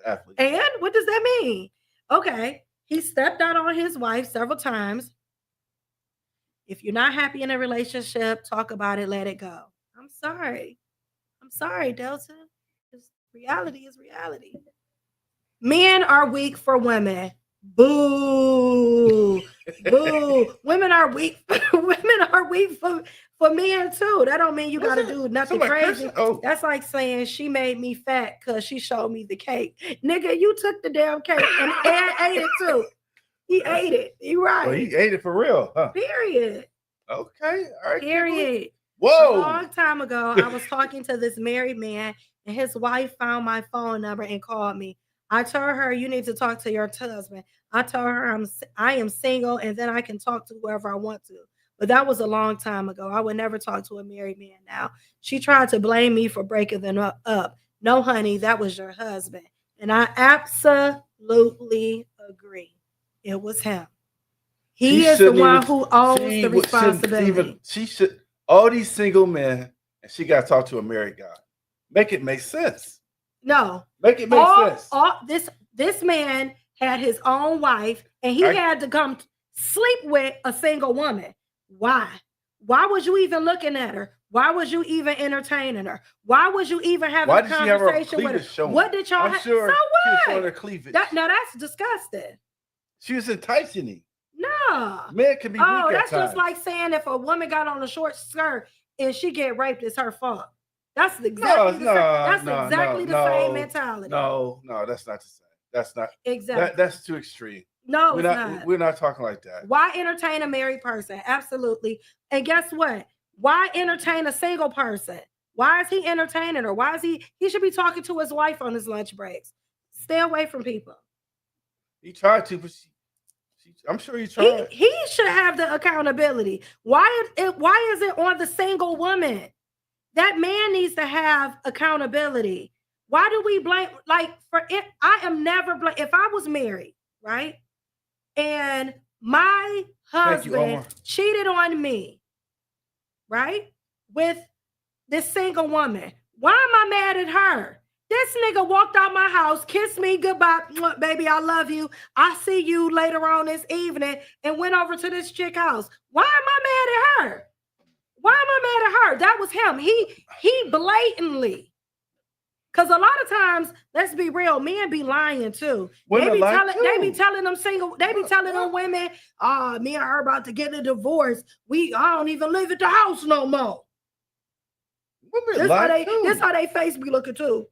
athlete. And what does that mean? Okay. He stepped out on his wife several times. If you're not happy in a relationship, talk about it, let it go. I'm sorry, Delta. Reality is reality. Men are weak for women. Boo. Boo. Women are weak. Women are weak for men too. That don't mean you gotta do nothing crazy. That's like saying she made me fat because she showed me the cake. Nigga, you took the damn cake and ate it too. He ate it. You right. Well, he ate it for real, huh? Period. Okay. All right. Period. Whoa. A long time ago, I was talking to this married man, and his wife found my phone number and called me. I told her, you need to talk to your husband. I told her I am single, and then I can talk to whoever I want to. But that was a long time ago. I would never talk to a married man now. She tried to blame me for breaking them up. No, honey, that was your husband. And I absolutely agree. It was him. He is the one who owns the responsibility. She should, all these single men, and she got to talk to a married guy. Make it make sense. No. Make it make sense. This man had his own wife, and he had to come sleep with a single woman. Why? Why was you even looking at her? Why was you even entertaining her? Why was you even having a conversation with her? What did y'all have? Sure so what? She was showing her cleavage. Now that's disgusting. She was enticing him. No. Men can be weak at that's times. just like saying if a woman got on a short skirt and she get raped, it's her fault. That's exactly the same mentality. No, that's not the same. That's not exactly. That's too extreme. No, we're not. We're not talking like that. Why entertain a married person? Absolutely. And guess what? Why entertain a single person? Why is he entertaining her? Why is he should be talking to his wife on his lunch breaks? Stay away from people. He tried to, but I'm sure he tried. He should have the accountability. Why is it on the single woman? That man needs to have accountability. Why do we blame? Like for it, I am never blame. If I was married, right, and my husband cheated on me, right, with this single woman, why am I mad at her? This nigga walked out my house, kissed me goodbye, baby, I love you. I see you later on this evening, and went over to this chick house. Why am I mad at her? Why am I mad at her? That was him. He blatantly. Because a lot of times, let's be real, men be lying too. They be telling them women, me and her about to get a divorce. I don't even live at the house no more. This how they face be looking too.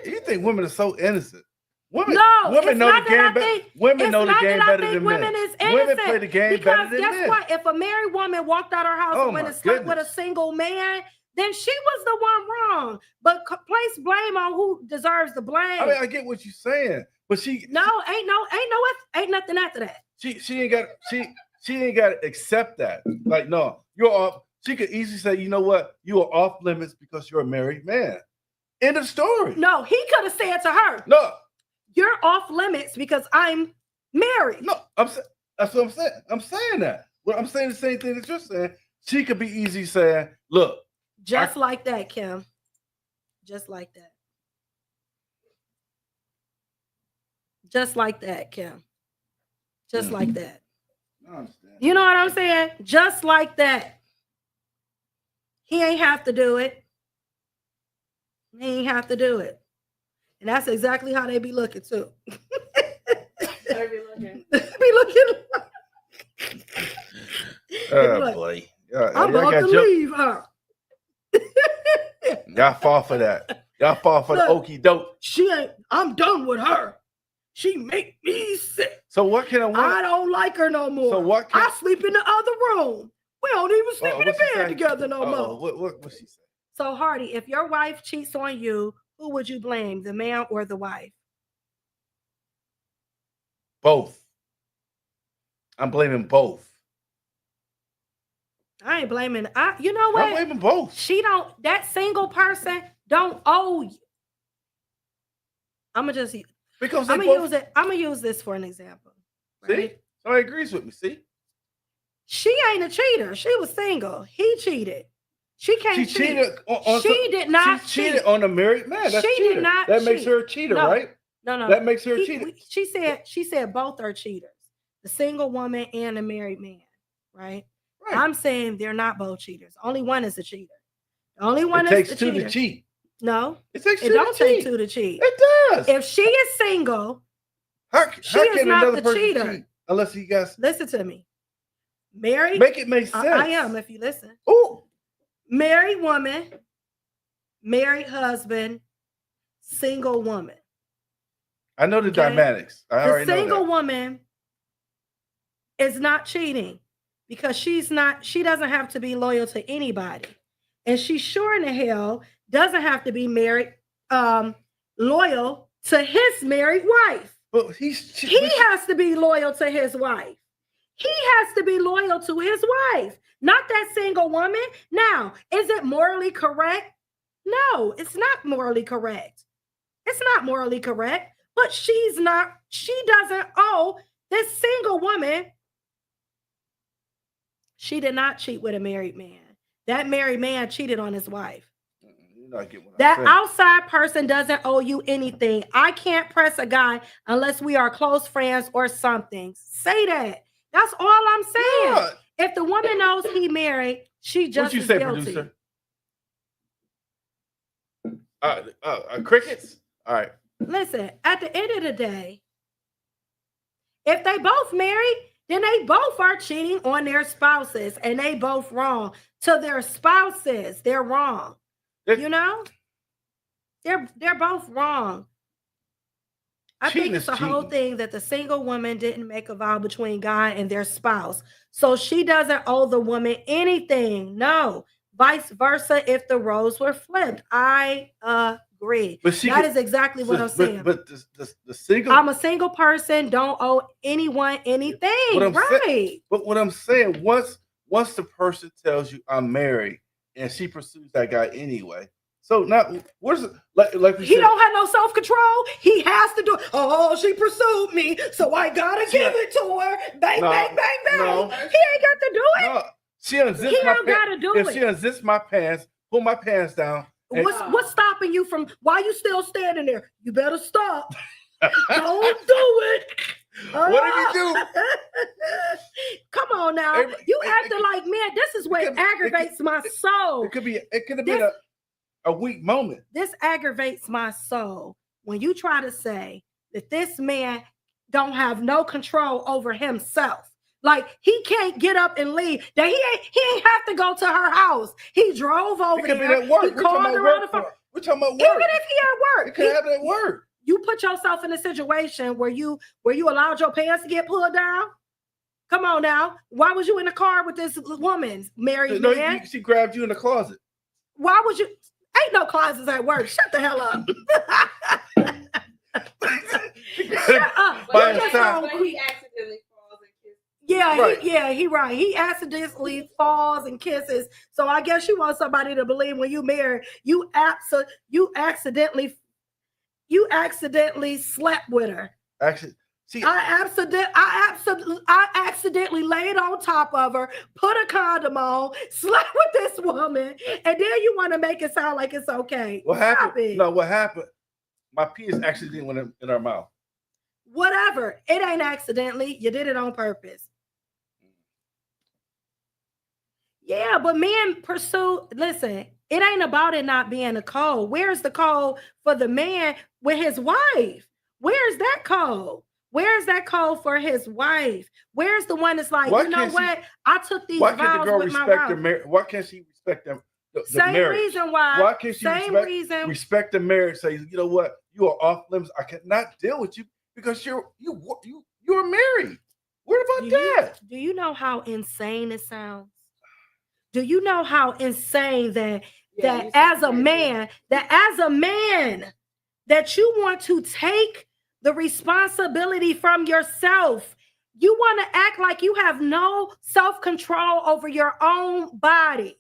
You think women are so innocent? Women know the game better. Women know the game better than men. Women is innocent. Women play the game better than men. Guess what? If a married woman walked out her house and went and slept with a single man, then she was the one wrong. But place blame on who deserves the blame. I mean, I get what you're saying, but ain't nothing after that. She ain't got to accept that. Like, no, you're off. She could easily say, you know what, you are off limits because you're a married man. End of story. No, he could have said to her, No, you're off limits because I'm married. no, that's what I'm saying. I'm saying that. Well, I'm saying the same thing that you're saying. She could be easy saying, look. Just like that, Kim. Just like that. Just like that, Kim. Just like that. I understand. You know what I'm saying? Just like that. He ain't have to do it. He ain't have to do it. And that's exactly how they be looking too. They be looking. Be looking. Oh, boy. I'm about to leave her. Y'all fall for that. Y'all fall for the okie doke. She ain't, I'm done with her. She make me sick. So what can a woman? I don't like her no more. So what can I sleep in the other room. We don't even sleep in the bed together no more. What she say? So Hardy, if your wife cheats on you, who would you blame, the man or the wife? Both. I'm blaming both. I ain't blaming. You know what? I'm blaming both. That single person don't owe you. I'm gonna use this for an example. Right? See? Somebody agrees with me. See? She ain't a cheater. She was single. He cheated. She can't cheat. She did not cheat. She cheated on a married man. That's she did not That cheat. makes her a cheater, right? No. That makes her a cheater. She said both are cheaters. The single woman and a married man, right? I'm saying they're not both cheaters. Only one is a cheater. The only one is the cheater. It takes two to cheat. No, it don't take two to cheat. It does. If she is single, she is not the cheater. Cheat unless you guys listen to me. Married. Make it make sense. I am if you listen. Oh, married woman, married husband, single woman. I know the dynamics. I already know that. The single woman is not cheating because she doesn't have to be loyal to anybody. And she sure in the hell doesn't have to be married, loyal to his married wife. But he has to be loyal to his wife. He has to be loyal to his wife, not that single woman. Now, is it morally correct? No, it's not morally correct. It's not morally correct, but she doesn't owe this single woman. She did not cheat with a married man. That married man cheated on his wife. That outside person doesn't owe you anything. I can't press a guy unless we are close friends or something. Say that. That's all I'm saying. Yeah. If the woman knows he married, she just is guilty. Producer? Crickets? All right. Listen, at the end of the day, if they both married, then they both are cheating on their spouses, and they both wrong. To their spouses, they're wrong. You know? They're both wrong. I think it's a whole thing that the single woman didn't make a vow between God and their spouse. So she doesn't owe the woman anything. No. Vice versa if the roles were flipped. I agree. That is exactly what I'm saying. But the single... I'm a single person, don't owe anyone anything. Right. But what I'm saying, once the person tells you I'm married and she pursues that guy anyway, so now, what's it like? He don't have no self-control. He has to do it. Oh, she pursued me, so I gotta give it to her. Bang, bang, bang, bang. No. He ain't got to do it. No. She unzips my pants. If she unzips my pants, pull my pants down. What's stopping you from? Why you still standing there? You better stop. Don't do it. What did you do? Come on now. You acting like, man, this is what aggravates my soul. It could have been a weak moment. This aggravates my soul when you try to say that this man don't have no control over himself. Like he can't get up and leave. That he ain't have to go to her house. He drove over there. Be at work. He called her on the phone. We're talking about work. Even if he at work, it could happen at work. You put yourself in a situation where you allowed your pants to get pulled down. Come on now. Why was you in the car with this woman, married man? She grabbed you in the closet. Why would you? Ain't no closets at work. Shut the hell up. Shut up. By his side. He accidentally falls and kisses. Yeah, He right. He accidentally falls and kisses. So I guess you want somebody to believe when you marry, you accidentally slept with her. Actually, see, I accidentally laid on top of her, put a condom on, slept with this woman, and then you want to make it sound like it's okay. what Stop happened? it. No, what happened? My penis accidentally went in her mouth. Whatever. It ain't accidentally. You did it on purpose. Yeah, but men pursue, listen, it ain't about it not being a code. Where's the code for the man with his wife? Where's that code? Where's that code for his wife? Where's the one that's like, you know what? I took these vows with my wife. Why can't she respect them? The Same marriage? reason why. Why can't she respect the marriage? Say, you know what? You are off limits. I cannot deal with you because you're married. What about that? Do you know how insane it sounds? Do you know how insane that as a man that you want to take the responsibility from yourself? You want to act like you have no self-control over your own body.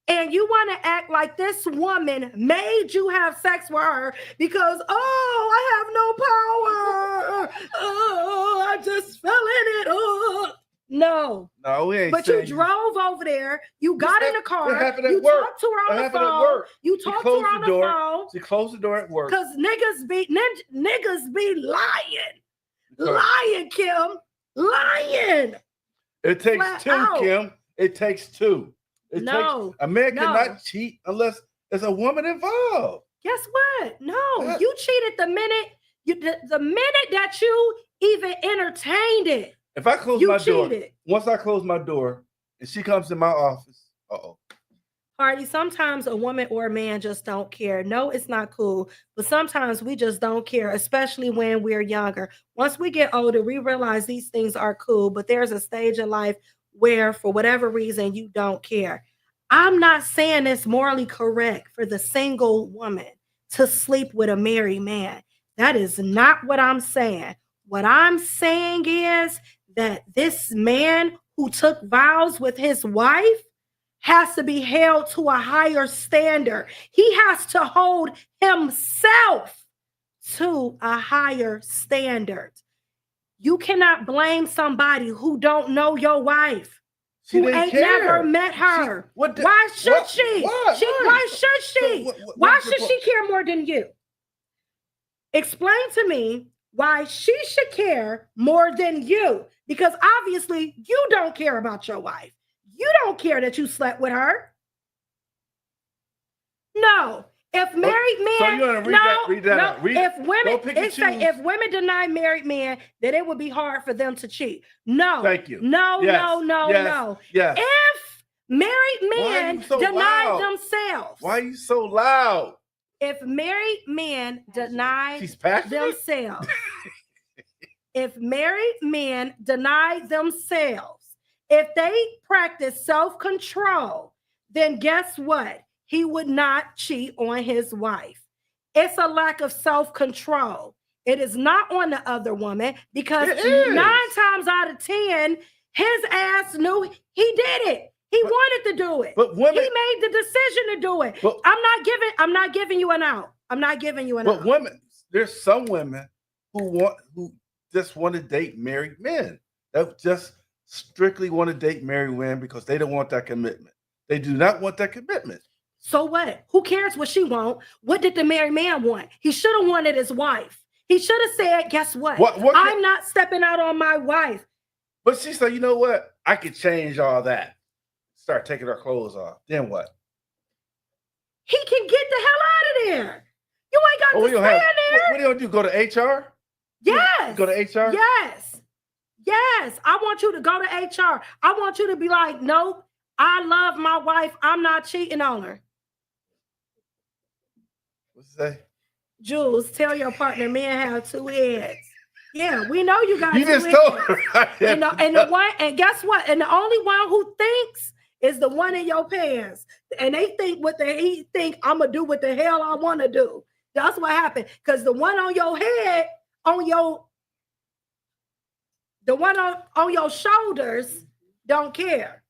And you want to act like this woman made you have sex with her because, I have no power. Oh, I just fell in it. Oh. No, we ain't. But you drove over there. You got in the car. You talked to her on the phone. You talked to her on the phone. She closed the door at work. Because niggas be lying, Kim, lying. It takes two, Kim. It takes two. A man cannot cheat unless there's a woman involved. Guess what? No, you cheated the minute that you even entertained it. If I close my door, once I close my door and she comes in my office, Hardy, sometimes a woman or a man just don't care. No, it's not cool, but sometimes we just don't care, especially when we're younger. Once we get older, we realize these things are cool, but there's a stage in life where, for whatever reason, you don't care. I'm not saying it's morally correct for the single woman to sleep with a married man. That is not what I'm saying. What I'm saying is that this man who took vows with his wife has to be held to a higher standard. He has to hold himself to a higher standard. You cannot blame somebody who don't know your wife, who ain't never met her. Why should she? Why should she? Why should she care more than you? Explain to me why she should care more than you. Because obviously you don't care about your wife. You don't care that you slept with her. No. If married men, so you want to read that out. If women deny married men, then it would be hard for them to cheat. No. Thank you. No. Yes. If married men deny themselves. Why are you so loud? If married men deny themselves, if married men deny themselves, if they practice self-control, then guess what? He would not cheat on his wife. It's a lack of self-control. It is not on the other woman because 9 times out of 10, his ass knew he did it. He wanted to do it. But women, he made the decision to do it. But, I'm not giving you an out. I'm not giving you an out. But women, there's some women who just want to date married men. That just strictly want to date married men because they don't want that commitment. They do not want that commitment. So what? Who cares what she want? What did the married man want? He should have wanted his wife. He should have said, guess what? I'm not stepping out on my wife. But she said, you know what? I could change all that. Start taking her clothes off. Then what? He can get the hell out of there. You ain't got to stand there. What are you going to do? Go to HR? Yes. Go to HR? Yes. I want you to go to HR. I want you to be like, no, I love my wife. I'm not cheating on her. What's it say? Jules, tell your partner men have 2 heads. Yeah, we know you got 2 heads. You just told her. And guess what? And the only one who thinks is the one in your pants. And they think he think I'm gonna do what the hell I want to do. That's what happened. Because the one on your head, The one on your shoulders don't care.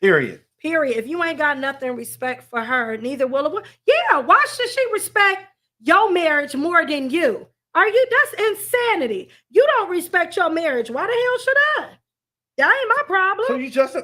Period. Period. If you ain't got nothing respect for her, neither will it. Yeah, why should she respect your marriage more than you? Are you? That's insanity. You don't respect your marriage. Why the hell should I? That ain't my problem. So you just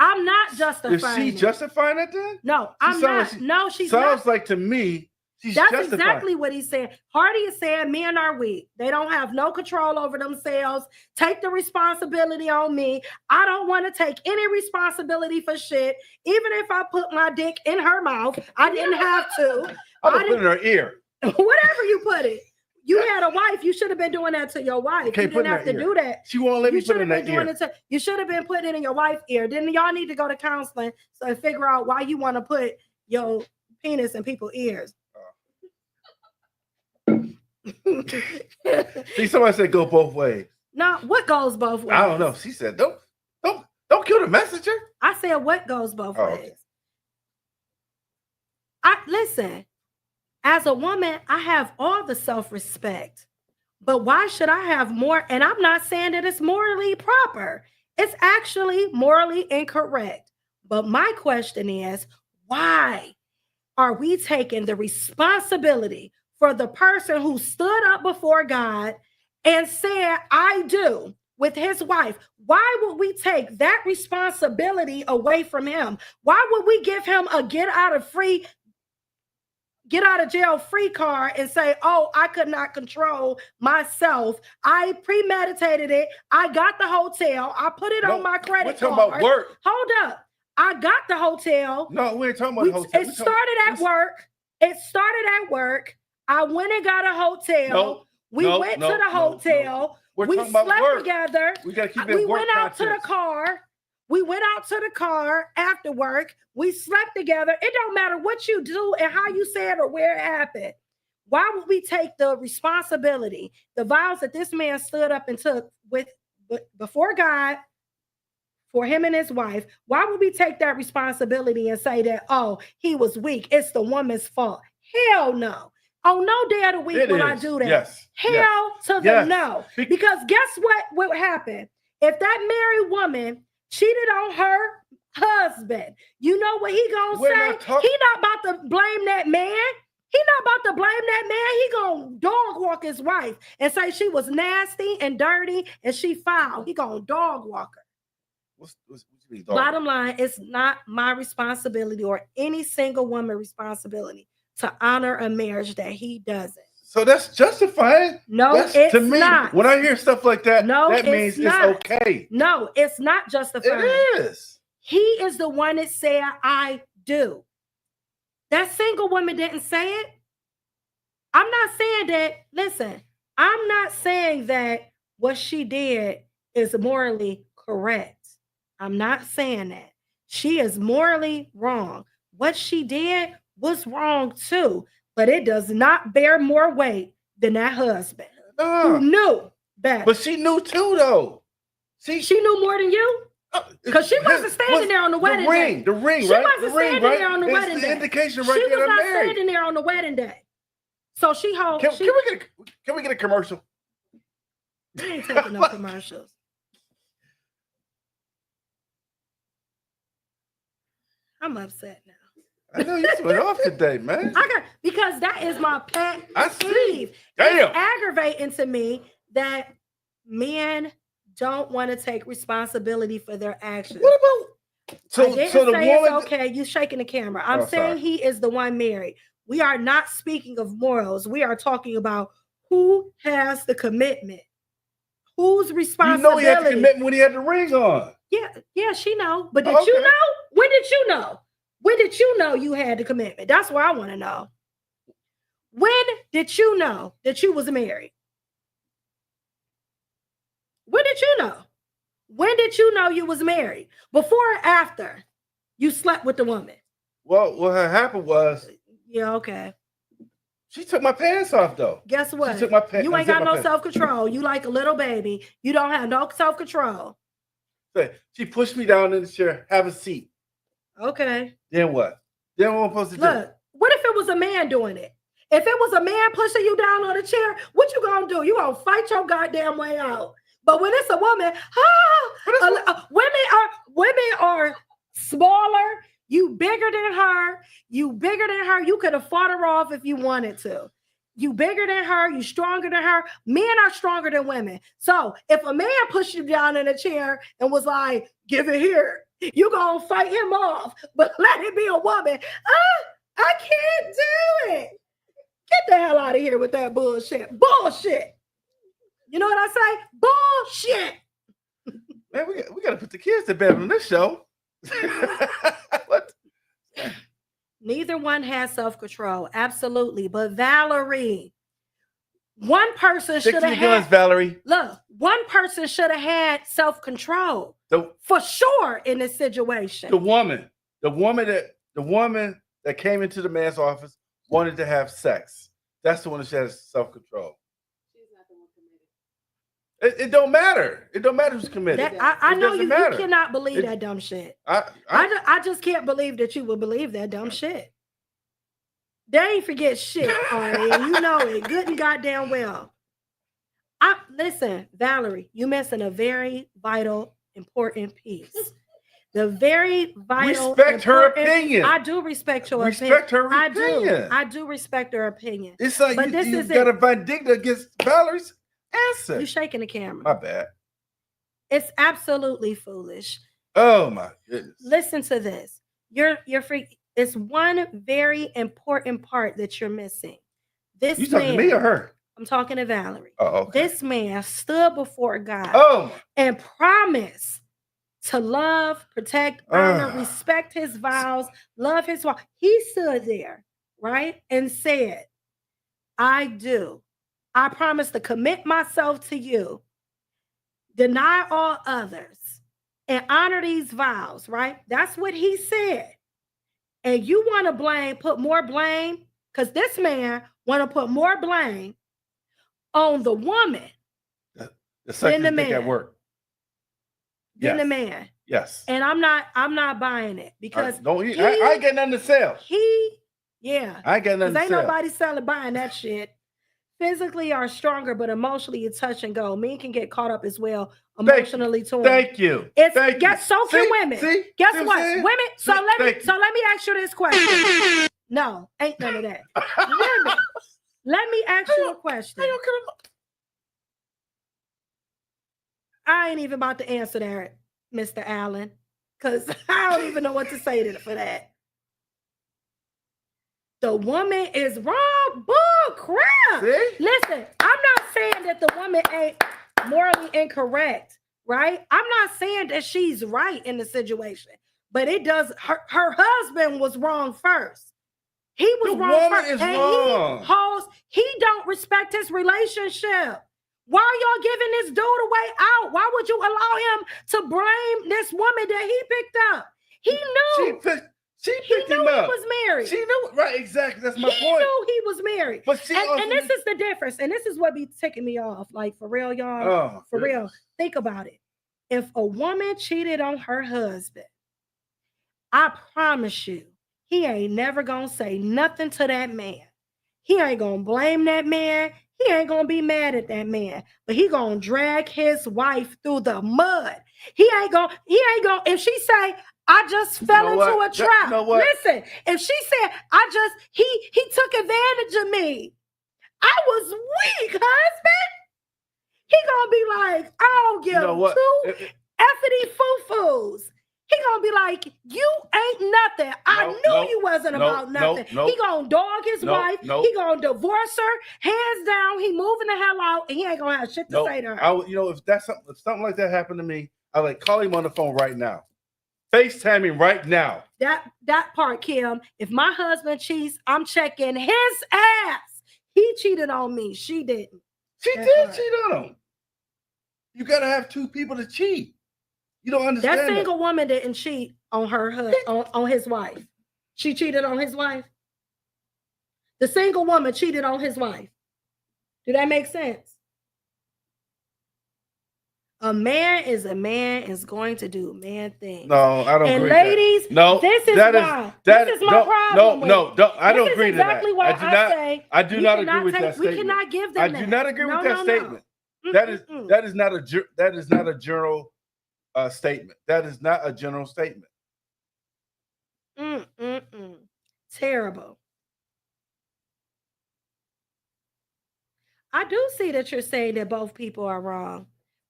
I'm not justifying. Is she it. justifying it then? No, I'm not. No, she's sounds not. like to me. She's That's justifying. exactly what he's saying. Hardy is saying men are weak. They don't have no control over themselves. Take the responsibility on me. I don't want to take any responsibility for shit. Even if I put my dick in her mouth, I didn't have to. I put it in her ear. Whatever you put it. You had a wife. You should have been doing that to your wife. You didn't have to do that. She won't let me put it in her ear. You should have been putting it in your wife's ear. Then y'all need to go to counseling so figure out why you want to put your penis in people's ears. See, somebody said go both ways. No, what goes both ways? I don't know. She said don't kill the messenger. I said what goes both ways. Okay. Listen. As a woman, I have all the self-respect, but why should I have more? And I'm not saying that it's morally proper. It's actually morally incorrect. But my question is, why are we taking the responsibility for the person who stood up before God and said, I do, with his wife? Why would we take that responsibility away from him? Why would we give him a get out of jail free card and say, oh, I could not control myself. I premeditated it. I got the hotel. I put it on my credit card. We're talking about work. Hold up. I got the hotel. No, we ain't talking about the hotel. It started at work. It started at work. I went and got a hotel. We went to the hotel. We slept together. We got to keep it We went out to the car. We went out to the car after work. We slept together. It don't matter what you do and how you said or where it happened. Why would we take the responsibility, the vows that this man stood up and took before God for him and his wife? Why would we take that responsibility and say that, oh, he was weak, it's the woman's fault? Hell no. Oh, no day of the week will I do that. Yes. Hell to the no. Because guess what would happen? If that married woman cheated on her husband, you know what he gonna say? He not about to blame that man. He not about to blame that man. He gonna dog walk his wife and say she was nasty and dirty and she foul. He gonna dog walk her. What's Bottom line, it's not my responsibility or any single woman's responsibility to honor a marriage that he doesn't. So that's justifying. No, it's not. When I hear stuff like that, no, that means it's okay. No, it's not justifying. It is. He is the one that said, I do. That single woman didn't say it. I'm not saying that. Listen, I'm not saying that what she did is morally correct. I'm not saying that. She is morally wrong. What she did was wrong too. But it does not bear more weight than that husband who knew better. But she knew too, though. She knew more than you? Because she wasn't standing there on the wedding day. The ring, she right? Wasn't standing there on the wedding day. Indication right she there was not married. standing there on the wedding day. So she holds. Can we get a commercial? We ain't taking no commercials. I'm upset now. I know you went off today, man. Because that is my pet peeve. Damn. It's aggravating to me that men don't want to take responsibility for their actions. What about I didn't say it's okay? You shaking the camera. I'm saying sorry. he is the one married. We are not speaking of morals. We are talking about who has the commitment. Whose responsibility? You know he had the commitment when he had the ring on. Yeah, she know. But did you know? When did you know? When did you know you had the commitment? That's what I want to know. When did you know that you was married? When did you know? When did you know you was married? Before or after you slept with the woman? Well, what had happened was... Yeah, okay. She took my pants off, though. Guess what? She took my pants. You ain't got no self-control. You like a little baby. You don't have no self-control. She pushed me down in the chair. Have a seat. Okay. Then what? Then what am I supposed to do? Look, what if it was a man doing it? If it was a man pushing you down on a chair, what you gonna do? You gonna fight your goddamn way out. But when it's a woman, women are smaller. You bigger than her. You could have fought her off if you wanted to. You bigger than her. You stronger than her. Men are stronger than women. So if a man pushed you down in a chair and was like, "Give it here," you gonna fight him off. But let it be a woman. I can't do it. Get the hell out of here with that bullshit. Bullshit. You know what I say? Bullshit. Man, we gotta put the kids to bed on this show. What? Neither one has self-control. Absolutely. But Valerie, one person should have had Valerie. Look, one person should have had self-control for sure in this situation. The woman that came into the man's office wanted to have sex. That's the one that has self-control. It don't matter. It don't matter who's committed. I know you cannot believe that dumb shit. I just can't believe that you would believe that dumb shit. They ain't forget shit, Arnie, and you know it good and goddamn well. Listen, Valerie, you missing a very vital, important piece. The very vital. Respect her opinion. I do respect your opinion. Respect her opinion. I do respect her opinion. It's like you got a vindicta against Valerie's answer. You shaking the camera. My bad. It's absolutely foolish. Oh my goodness. Listen to this. You're freak. It's one very important part that you're missing. This You talking to me or her? I'm talking to Valerie. Oh, okay. This man stood before God and promised to love, protect, honor, respect his vows, love his wife. He stood there, right? And said, I do. I promise to commit myself to you, deny all others, and honor these vows, right? That's what he said. And you want to put more blame, because this man want to put more blame on the woman than the man. At work. Than the man. Yes. And I'm not buying it because I ain't getting nothing to sell. I ain't getting nothing to ain't sell. nobody buying that shit. Physically are stronger, but emotionally you touch and go. Men can get caught up as well, emotionally too. Thank you. So can women. Guess what? Women. So let me ask you this question. No, ain't none of that. Women. Let me ask you a question. I ain't even about to answer that, Mr. Allen, because I don't even know what to say for that. The woman is wrong. Bull crap. See? Listen, I'm not saying that the woman ain't morally incorrect, right? I'm not saying that she's right in the situation, but it does. Her husband was wrong first. He was wrong first. Is wrong. He don't respect his relationship. Why are y'all giving this dude a way out? Why would you allow him to blame this woman that he picked up? He knew. She picked him up. He was married. She knew, right? Exactly. That's my point. He knew he was married. But and this is the difference. And this is what be ticking me off. Like, for real, y'all. For real. Think about it. If a woman cheated on her husband, I promise you, he ain't never gonna say nothing to that man. He ain't gonna blame that man. He ain't gonna be mad at that man. But he gonna drag his wife through the mud. He ain't gonna, if she say, I just fell into a trap. Listen, if she said, he took advantage of me. I was weak, husband. He gonna be like, I don't give two effity foo-foos. He gonna be like, you ain't nothing. I knew you wasn't about nothing. He gonna dog his wife. He gonna divorce her, hands down. He moving the hell out, and he ain't gonna have shit to say to her. If something like that happened to me, I like call him on the phone right now. FaceTiming right now. That part, Kim. If my husband cheats, I'm checking his ass. He cheated on me. She didn't. She did cheat on him. You gotta have two people to cheat. You don't understand. That single woman didn't cheat on her husband, on his wife. She cheated on his wife. The single woman cheated on his wife. Do that make sense? A man is going to do man things. No, I don't and agree. Ladies, no, this is that why. That this is my problem. No, don't. I don't this agree is exactly to that. why I do not. say I do not agree with take, that statement. We cannot give them I do not agree with that statement. No. That is not a general statement. That is not a general statement. Terrible. I do see that you're saying that both people are wrong,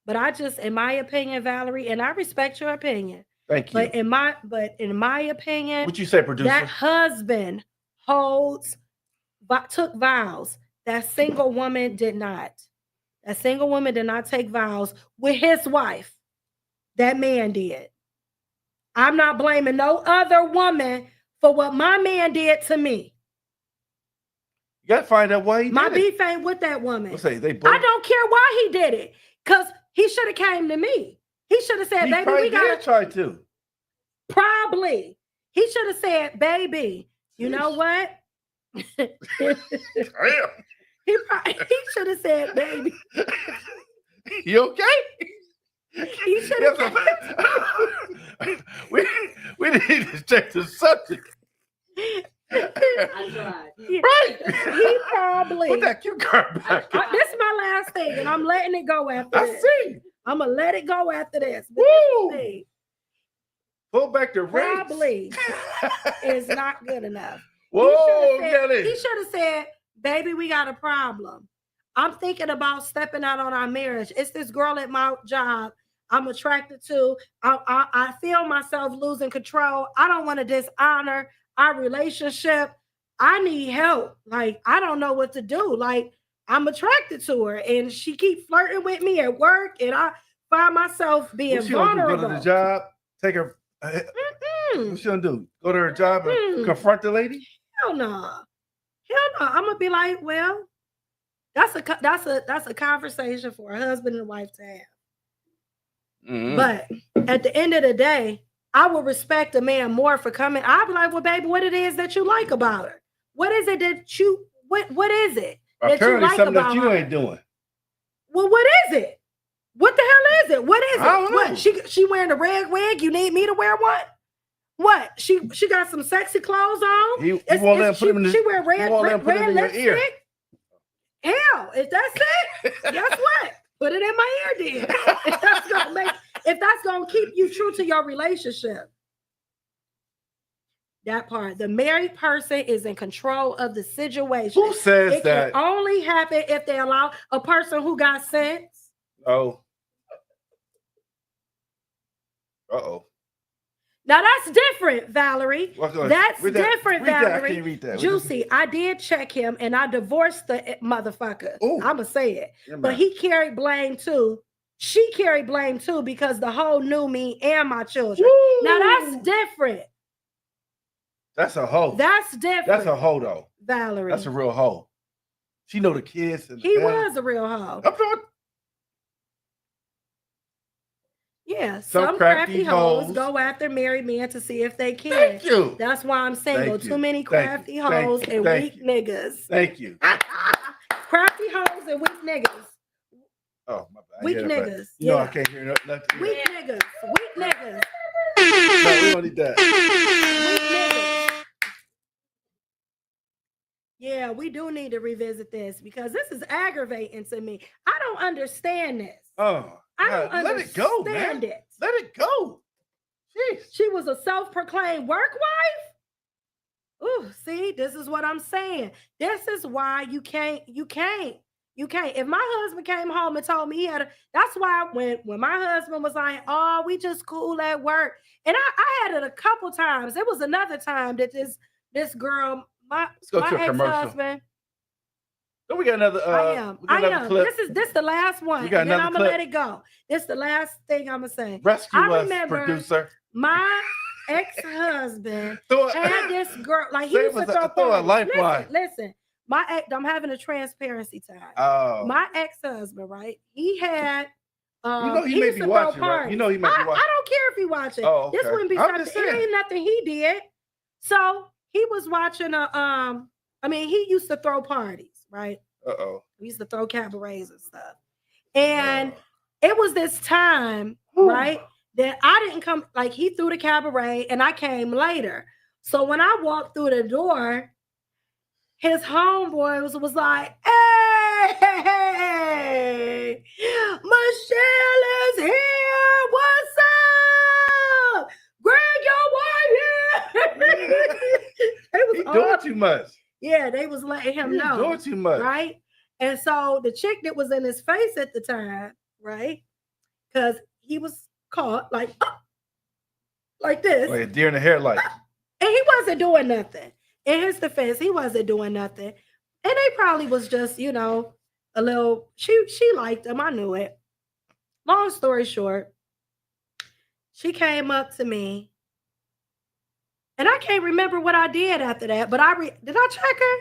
but I just, in my opinion, Valerie, and I respect your opinion. Thank you. But in my opinion, what you say, producer? That husband took vows. That single woman did not. That single woman did not take vows with his wife. That man did. I'm not blaming no other woman for what my man did to me. You gotta find out why he did it. My beef ain't with that woman. Let's say they both. I don't care why he did it, because he should have came to me. He should have said, he baby, we gotta try to. Probably. He should have said, baby, you know what? Damn. He should have said, baby. You okay? He should have. we need to check the subject. Right. He probably put that cue card back. This is my last thing, and I'm letting it go after this. I see. I'm gonna let it go after this. Woo! Pull back the rates. Probably is not good enough. Whoa, he should have said, baby, we got a problem. I'm thinking about stepping out on our marriage. It's this girl at my job I'm attracted to. I feel myself losing control. I don't want to dishonor our relationship. I need help. Like, I don't know what to do. Like, I'm attracted to her, and she keeps flirting with me at work, and I find myself being vulnerable. Go to the job, take her. What she gonna do? Go to her job and confront the lady? Hell no. Hell no. I'm gonna be like, well, that's a conversation for a husband and wife to have. But at the end of the day, I would respect a man more for coming. I'd be like, well, baby, what it is that you like about her? What is it that you what is it that apparently you like something about that you her? ain't doing. Well, what is it? What the hell is it? What is it? I don't know. What, she wearing a red wig? You need me to wear one? What? She got some sexy clothes on? He won't let him put him in his, she wear red lipstick? Ear. Hell, if that's it, guess what? Put it in my ear then. If that's gonna keep you true to your relationship. That part. The married person is in control of the situation. Who says that? It can only happen if they allow a person who got sense. Oh. Uh-oh. Now that's different, Valerie. That's different, Valerie. I can't read that. JuC, I did check him and I divorced the motherfucker. I'ma say it. But he carried blame too. She carried blame too because the hoe knew me and my children. Woo! Now that's different. That's a hoe. That's different. That's a hoe though. Valerie. That's a real hoe. She know the kids. And he was a real hoe. I'm talking. Yeah, some crafty hoes go after married men to see if they can. Thank you. That's why I'm single. Too many crafty hoes and weak niggas. Thank you. Crafty hoes and weak niggas. Oh, my bad. Weak niggas. No, I can't hear nothing. Weak niggas. Weak niggas. No, we don't need that. Weak niggas. Yeah, we do need to revisit this because this is aggravating to me. I don't understand this. Oh. I don't understand let it go, man. Let it go. Jeez. She was a self-proclaimed work wife. Ooh, see, this is what I'm saying. This is why you can't. If my husband came home and told me he had that's why when my husband was like, oh, we just cool at work. And I had it a couple times. It was another time that this girl, my ex-husband. So we got another. I am. Clip. This is the last one. And then I'm gonna let it go. This is the last thing I'm gonna say. Rescue us, producer. My ex-husband had this girl, like he used to throw a lifeline. Listen, my ex, I'm having a transparency time. Oh. My ex-husband, right? He had he may be watching, right? You know he may be watching. I don't care if he watching. Oh, okay. This wouldn't be something. It ain't nothing he did. So he was watching he used to throw parties, right? Uh-oh. We used to throw cabarets and stuff. And it was this time, right, that I didn't come, like he threw the cabaret and I came later. So when I walked through the door, his homeboy was like, hey, Michelle is here. What's up? Greg your wife here. He doing too much. Yeah, they was letting him know. Doing too much. Right? And so the chick that was in his face at the time, right? Because he was caught like this. Like a deer in the headlight. And he wasn't doing nothing. In his defense, he wasn't doing nothing. And they probably was just, you know, a little, she liked him. I knew it. Long story short, she came up to me. And I can't remember what I did after that, but did I check her?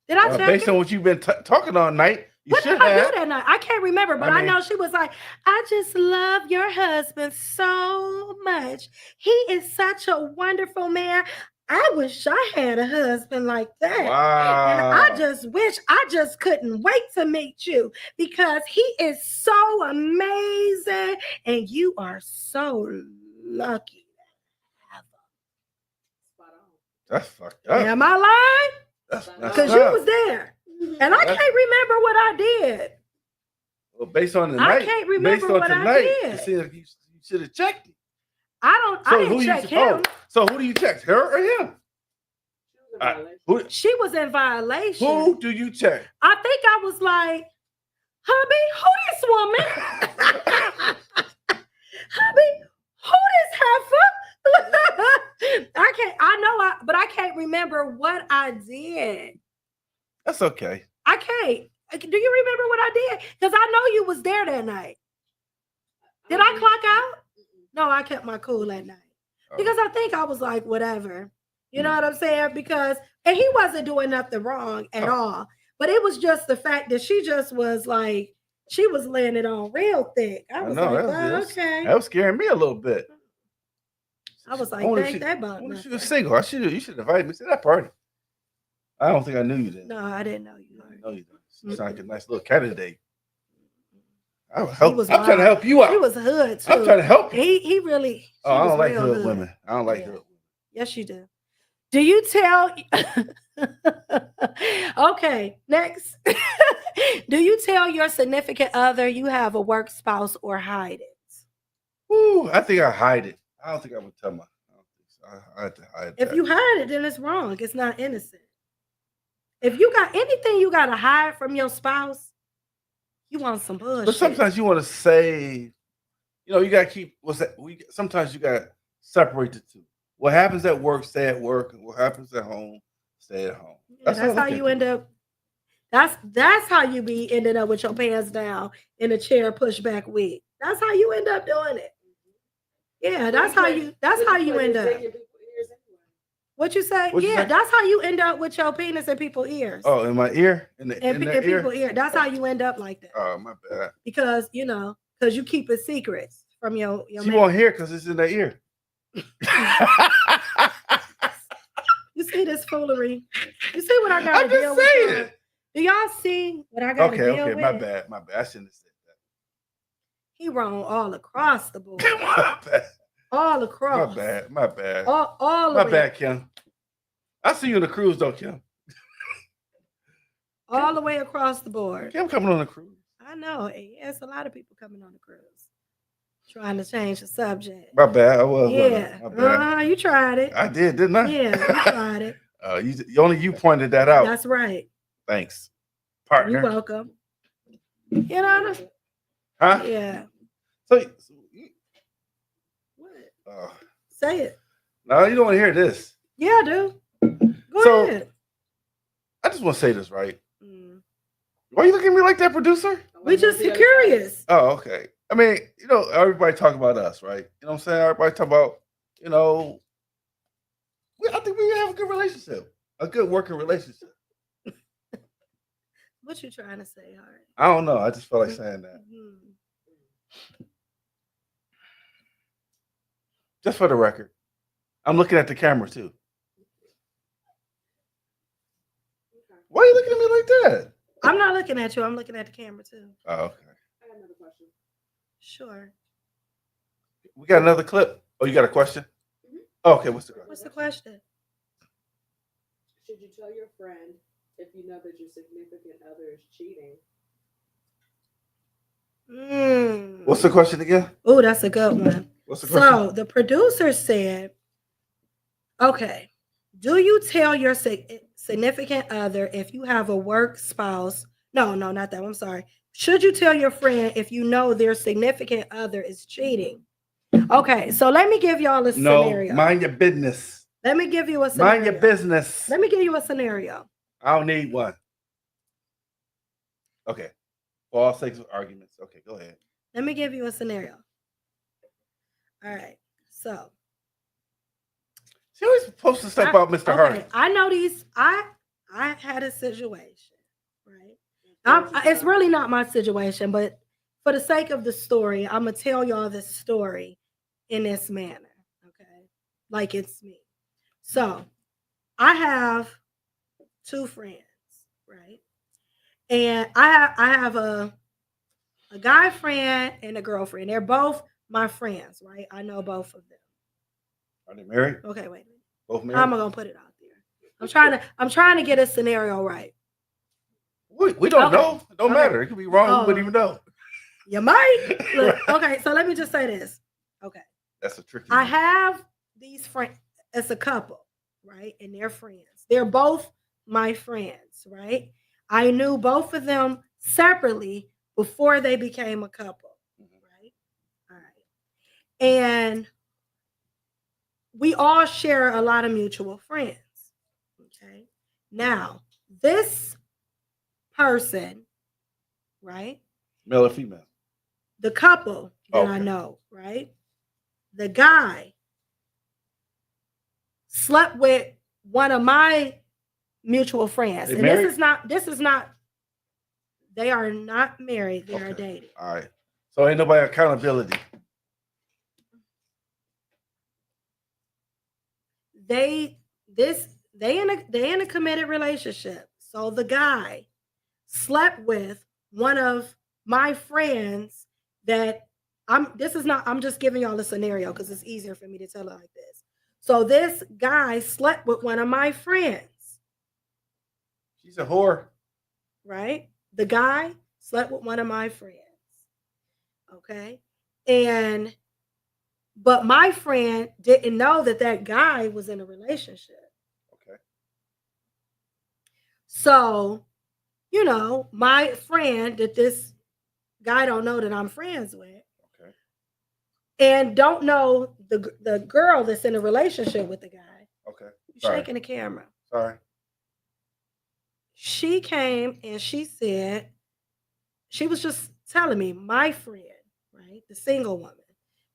Did I check based her? on what you've been talking all night, you What should did I have. do that night? I can't remember, but I mean- know she was like, I just love your husband so much. He is such a wonderful man. I wish I had a husband like that. Wow. And I just wish I just couldn't wait to meet you because he is so amazing and you are so lucky. That's fucked up. Am I lying? That's Because you was there. And I can't remember what I did. Well, based on the I night, can't remember based on what I tonight, did. you seem like you should have checked it. I didn't check him. So who do you check? Her or him? She was in violation. Who do you check? I think I was like, hubby, who this woman? Hubby, who this heifer? But I can't remember what I did. That's okay. I can't. Do you remember what I did? Because I know you was there that night. Did I clock out? No, I kept my cool that night. Because I think I was like, whatever. You know what I'm saying? And he wasn't doing nothing wrong at all. But it was just the fact that she just was like, she was laying it on real thick. I was like, okay. That was scaring me a little bit. I was like, thank that about nothing. She was single. You should invite me to that party. I don't think I knew you then. No, I didn't know you. I know you didn't. You sound like a nice little candidate. I'm trying to help you out. He was hood too. I'm trying to help you. He really. Oh, I don't like hood women. I don't like hood women. Yes, you do. Do you tell? Okay, next. Do you tell your significant other you have a work spouse or hide it? Ooh, I think I hide it. I don't think I would tell my. I have to hide If that. you hide it, then it's wrong. It's not innocent. If you got anything you got to hide from your spouse, you want some bullshit. But sometimes you want to say, you know, you got to keep. Sometimes you got to separate the two. What happens at work, stay at work. And what happens at home, stay at home. Yeah, that's how you end up. That's how you be ending up with your pants down in a chair pushback wig. That's how you end up doing it. Yeah, that's how you end up. What you say? What'd you say? That's how you end up with your penis in people's ears. Oh, in my ear? In in people's ear. That's how you end up like that. Oh, my bad. Because you keep it secrets from your She man. won't hear because it's in their ear. You see this foolery? You see what I got to I'm deal just with? saying. y'all? Do y'all see what I got to deal with? My bad. I shouldn't have said He wrong all across the board. that. My bad. All across. My bad. All My the way. bad, Kim. I see you on the cruise, though, Kim. All the way across the board. Kim coming on the cruise. I know. Yes, a lot of people coming on the cruise. Trying to change the subject. My bad. I was. Yeah. My bad. You tried it. I did, didn't I? Yeah, you tried it. Only you pointed that out. That's right. Thanks, partner. You're welcome. You know? Huh? Yeah. So, Say it. no, you don't want to hear this. Yeah, I do. Go ahead. I just want to say this, right? Why are you looking at me like that, producer? We just curious. Oh, okay. I mean, everybody talk about us, right? You know what I'm saying? Everybody talk about, I think we have a good relationship, a good working relationship. What you trying to say, Hart? I don't know. I just felt like saying that. Just for the record, I'm looking at the camera too. Why are you looking at me like that? I'm not looking at you. I'm looking at the camera too. Oh, okay. another question. Sure. We got another clip. Oh, you got a question? Oh, okay, what's the question? What's the question? Should you tell your friend if you know that your significant other is cheating? What's the question again? Oh, that's a good one. What's the question? So the producer said, okay, do you tell your significant other if you have a work spouse? No, not that one. I'm sorry. Should you tell your friend if you know their significant other is cheating? Okay, so let me give y'all a scenario. No, mind your business. Let me give you a scenario. Mind your business. Let me give you a scenario. I don't need one. Okay. For all sakes of arguments. Okay, go ahead. Let me give you a scenario. All right. So she always supposed to step out, Mr. Hart. I know these. I had a situation, right? It's really not my situation, but for the sake of the story, I'm gonna tell y'all this story in this manner, okay? Like it's me. So I have two friends, right? And I have a guy friend and a girlfriend. They're both my friends, right? I know both of them. Are they married? Okay, wait. Both married? How am I gonna put it out there? I'm trying to get a scenario right. We don't know. It don't matter. It could be wrong. We wouldn't even know. You might. Look, okay, so let me just say this. Okay. That's a tricky I one. have these friends. It's a couple, right? And they're friends. They're both my friends, right? I knew both of them separately before they became a couple, right? All right. And we all share a lot of mutual friends. Okay. Now, this person, right? Male or female? The couple that I know, right? The guy slept with one of my mutual friends. And this is not, they are not married. They are dating. All right. So ain't nobody accountability. They in a committed relationship. So the guy slept with one of my friends that I'm just giving y'all a scenario because it's easier for me to tell it like this. So this guy slept with one of my friends. She's a whore. Right? The guy slept with one of my friends. Okay? But my friend didn't know that guy was in a relationship. Okay. So, my friend that this guy don't know that I'm friends with. Okay. And don't know the girl that's in a relationship with the guy. Okay. You're shaking the camera. Sorry. She came and she said, she was just telling me, my friend, right? The single woman.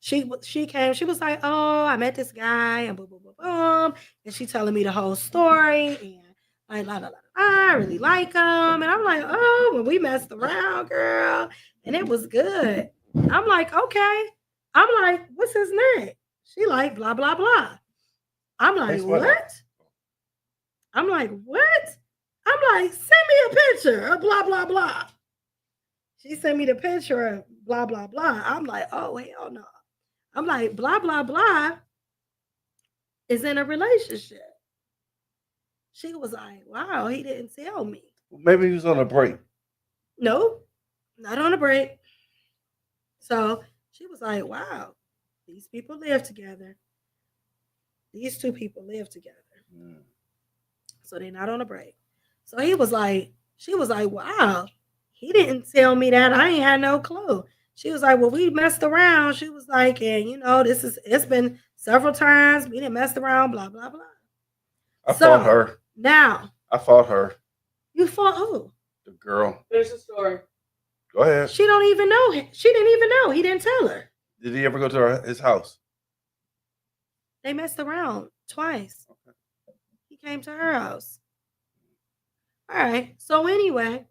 She came, she was like, oh, I met this guy and boom, boom, boom, boom. And she telling me the whole story. And I really like him. And I'm like, oh, well, we messed around, girl. And it was good. I'm like, okay. I'm like, what's his name? She like, blah, blah, blah. I'm like, what? I'm like, what? I'm like, send me a picture of blah, blah, blah. She sent me the picture of blah, blah, blah. I'm like, oh, hell no. I'm like, blah, blah, blah is in a relationship. She was like, wow, he didn't tell me. Maybe he was on a break. No, not on a break. So she was like, wow, these people live together. These two people live together. So they're not on a break. So she was like, wow, he didn't tell me that. I ain't had no clue. She was like, well, we messed around. She was like, and it's been several times. We didn't mess around, blah, blah, blah. I fought her. Now. I fought her. You fought who? The girl. Finish the story. Go ahead. She don't even know him. She didn't even know. He didn't tell her. Did he ever go to his house? They messed around twice. Okay. He came to her house. All right. So anyway,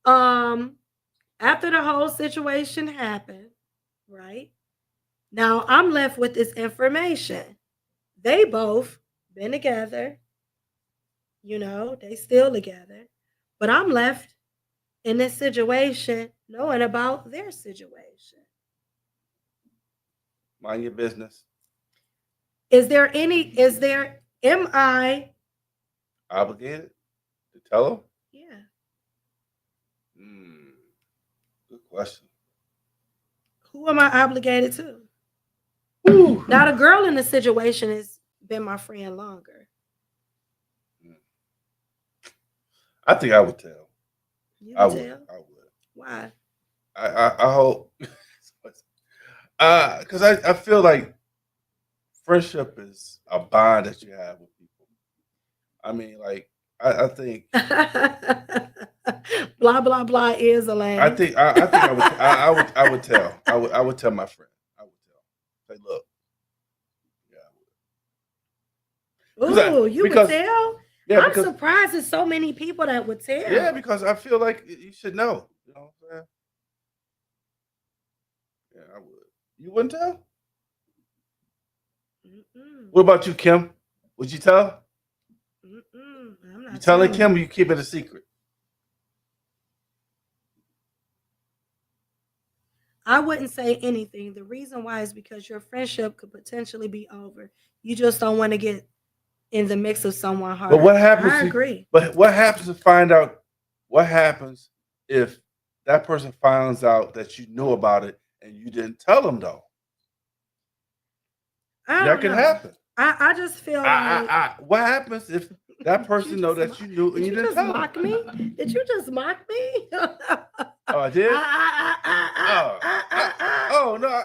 after the whole situation happened, right? Now I'm left with this information. They both been together. They still together. But I'm left in this situation, knowing about their situation. Mind your business. Am I Obligated to tell them? yeah. Good question. Who am I obligated to? Whew. Now the girl in the situation has been my friend longer. I think I would tell. You I would would. tell? I would. Why? I hope. Because I feel like friendship is a bond that you have with people. I mean, like I think Blah blah blah is a lame. I think I would tell. I would tell my friend. I would tell. Say, look. Ooh, you would because- tell? Yeah, I'm because surprised there's so many people that would tell. yeah, because I feel like you should know. You know what I'm saying? Yeah, I would. You wouldn't tell? Mm-mm, What about you, Kim? Would you tell? I'm not You telling telling. Kim or you keep it a secret? I wouldn't say anything. The reason why is because your friendship could potentially be over. You just don't want to get in the mix of someone hard. But what happens? I agree. But what happens to find out? What happens if that person finds out that you knew about it and you didn't tell them though? I That don't can know. happen. I just feel like What happens if that person know that you knew and did you you didn't just tell mock them? me? Did you just mock me? Oh, I did. Oh no.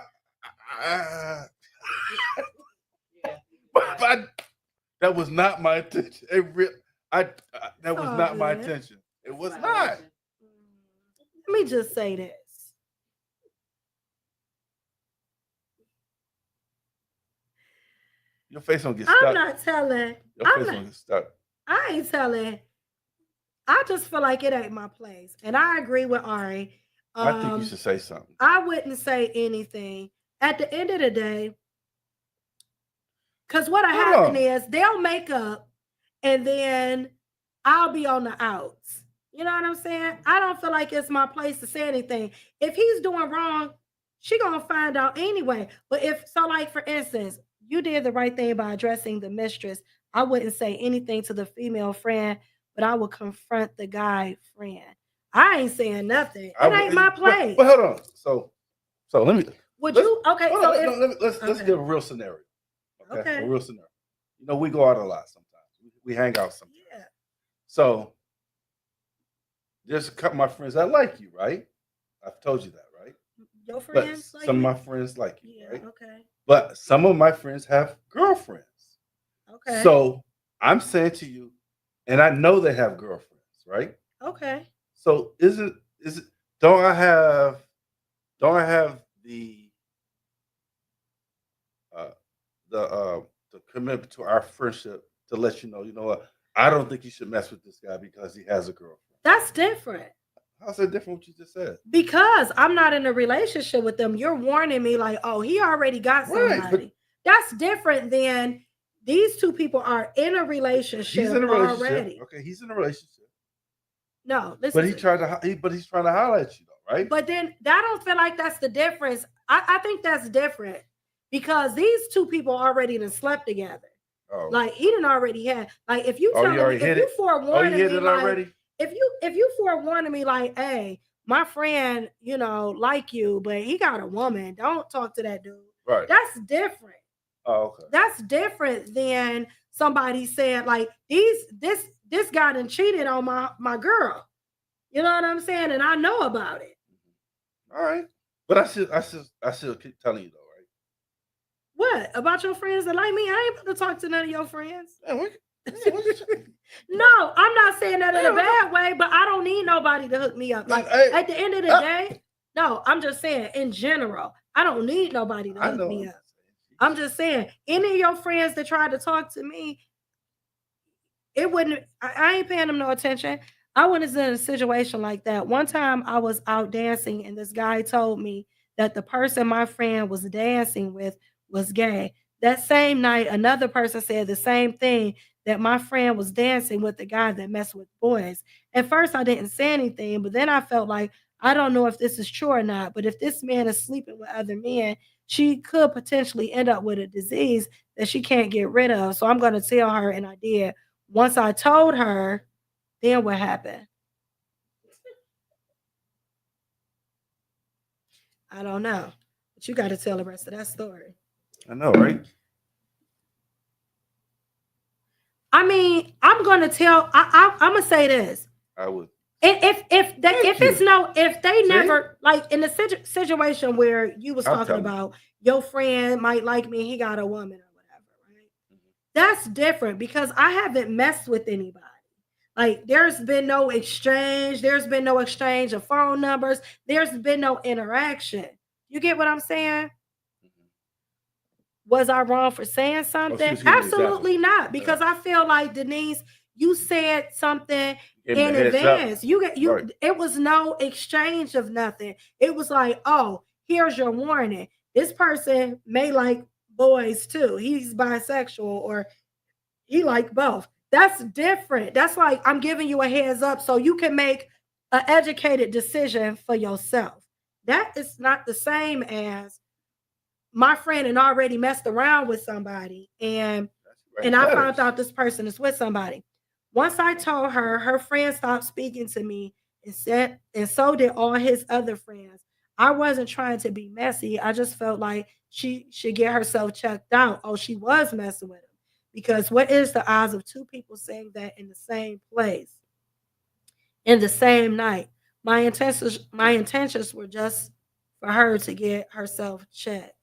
But that was not my intention. That was all not my good. intention. It was not. Let me just say this. Your face don't get stuck. I'm not telling. Your face don't get stuck. I ain't telling. I just feel like it ain't my place. And I agree with Ari. I think you should say something. I wouldn't say anything. At the end of the day, because what'll happen is they'll make up and then I'll be on the outs. You know what I'm saying? I don't feel like it's my place to say anything. If he's doing wrong, she gonna find out anyway. But if so, like for instance, you did the right thing by addressing the mistress. I wouldn't say anything to the female friend, but I would confront the guy friend. I ain't saying nothing. It ain't my place. But hold on. So let me. Would let's- you? Okay. hold So on, if, let's okay. give a real scenario. Okay. A real scenario. You know, we go out a lot sometimes. We hang out sometimes. Yeah. So there's a couple of my friends that like you, right? I've told you that, right? Your But friends like some of you? my friends like you, Yeah. right? Okay. But some of my friends have girlfriends. Okay. So I'm saying to you, and I know they have girlfriends, right? Okay. So is it don't I have the commitment to our friendship to let you know what, I don't think you should mess with this guy because he has a girlfriend. That's different. How's that different what you just said? Because I'm not in a relationship with them. You're warning me like, oh, he already got somebody. Right, but that's different than these two people are in a relationship, he's in a relationship. already. Okay, he's in a relationship. No, listen. But he's trying to holler at you though, right? But then I don't feel like that's the difference. I think that's different because these two people already done slept together. Oh. Like he didn't already have. Like if you Oh, tell you me, already if hit you it? forewarning Oh, you hit me, it like, already? if you forewarning me, like, hey, my friend, like you, but he got a woman. Don't talk to that dude. Right. That's different. Oh, okay. That's different than somebody saying like this guy done cheated on my girl. You know what I'm saying? And I know about it. All right. But I still keep telling you though, right? What about your friends that like me? I ain't about to talk to none of your friends. Yeah, No, I'm not saying that in a bad way, but I don't need nobody to hook me up. Like at the end of the day, no, I'm just saying in general, I don't need nobody to hook me up. I'm just saying, any of your friends that tried to talk to me, it wouldn't. I ain't paying them no attention. I was in a situation like that. One time I was out dancing and this guy told me that the person my friend was dancing with was gay. That same night, another person said the same thing, that my friend was dancing with the guy that messed with boys. At first, I didn't say anything, but then I felt like I don't know if this is true or not. But if this man is sleeping with other men, she could potentially end up with a disease that she can't get rid of. So I'm going to tell her, and I did. Once I told her, then what happened? I don't know. But you got to tell the rest of that story. I know, right? I mean, I'm gonna tell. I'm gonna say this. I would. If they See? never, like in the situation where you was I'll talking tell you. about your friend might like me, he got a woman or whatever, right? That's different because I haven't messed with anybody. Like there's been no exchange. There's been no exchange of phone numbers. There's been no interaction. You get what I'm saying? Was I wrong for saying something? was giving an Absolutely not, because I feel like Denise, you said something Give me in the heads up. advance. You Right. It was no exchange of nothing. It was like, oh, here's your warning. This person may like boys too. He's bisexual or he like both. That's different. That's like I'm giving you a heads up so you can make an educated decision for yourself. That is not the same as my friend had already messed around with somebody and I found out this person is with somebody. Once I told her, her friend stopped speaking to me and so did all his other friends. I wasn't trying to be messy. I just felt like she should get herself checked out. Oh, she was messing with him. Because what is the odds of two people saying that in the same place, in the same night? My intentions were just for her to get herself checked.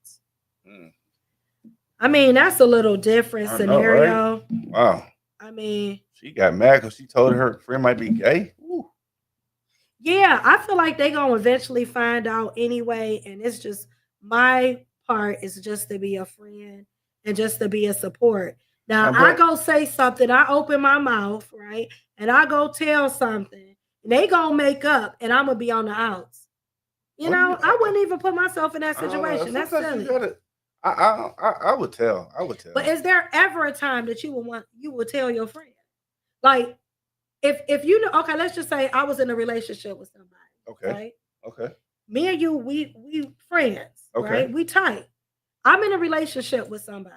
I mean, that's a little different I know, scenario. right? Wow. I mean, She got mad because she told her friend might be gay. Ooh. yeah, I feel like they're gonna eventually find out anyway. And it's just my part is just to be a friend and just to be a support. Now I go say something, I open my mouth, right? And I go tell something, and they gonna make up, and I'm gonna be on the outs. You know, I wouldn't even put myself in that situation. That's silly. I would tell. I would tell. But is there ever a time that you would tell your friend? Like, if you know, okay, let's just say I was in a relationship with somebody. Okay. Right? Okay. Me and you, we friends, Okay. right? We tight. I'm in a relationship with somebody,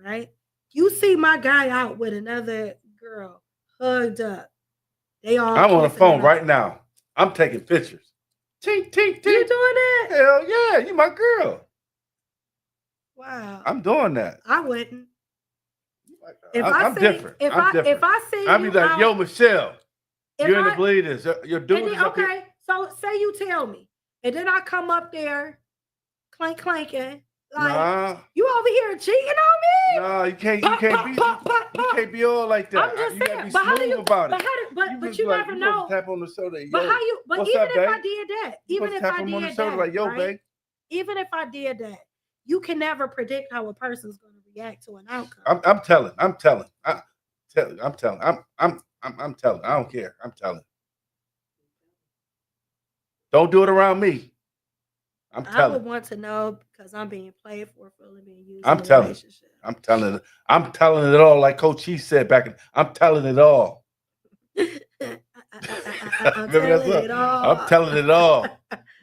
right? You see my guy out with another girl, hugged up. They all. I'm on the kissing phone and right now. I'm taking pictures. Tink, tink, tink. You doing that? Hell yeah, you my girl. Wow. I'm doing that. I wouldn't. I'm different. If different. I see I'd be you like, out, yo, Michelle, if you're in the I- bleeders. Your dude and is then, up here. okay, so say you tell me, and then I come up there, clanking, like Nah. you over here cheating on me. No, you can't be all like that. I'm just You gotta saying, be but how do smooth you? about But it. how do? But just you like, never you know. supposed to tap on the shoulder. But Yo, how you? But what's even up, if babe? I did that, You even supposed if to tap I him on the did shoulder that, like, yo, right? babe. Even if I did that, you can never predict how a person's going to react to an outcome. I'm telling. I'm telling. I'm telling. I'm telling. I don't care. I'm telling. Don't do it around me. I'm I telling. would want to know because I'm being played for feeling being used. I'm in a telling. relationship. I'm telling it. I'm telling it all. Like Coach Chief said back in. I'm telling it all. I'm Remember that telling song? it all. I'm telling it all.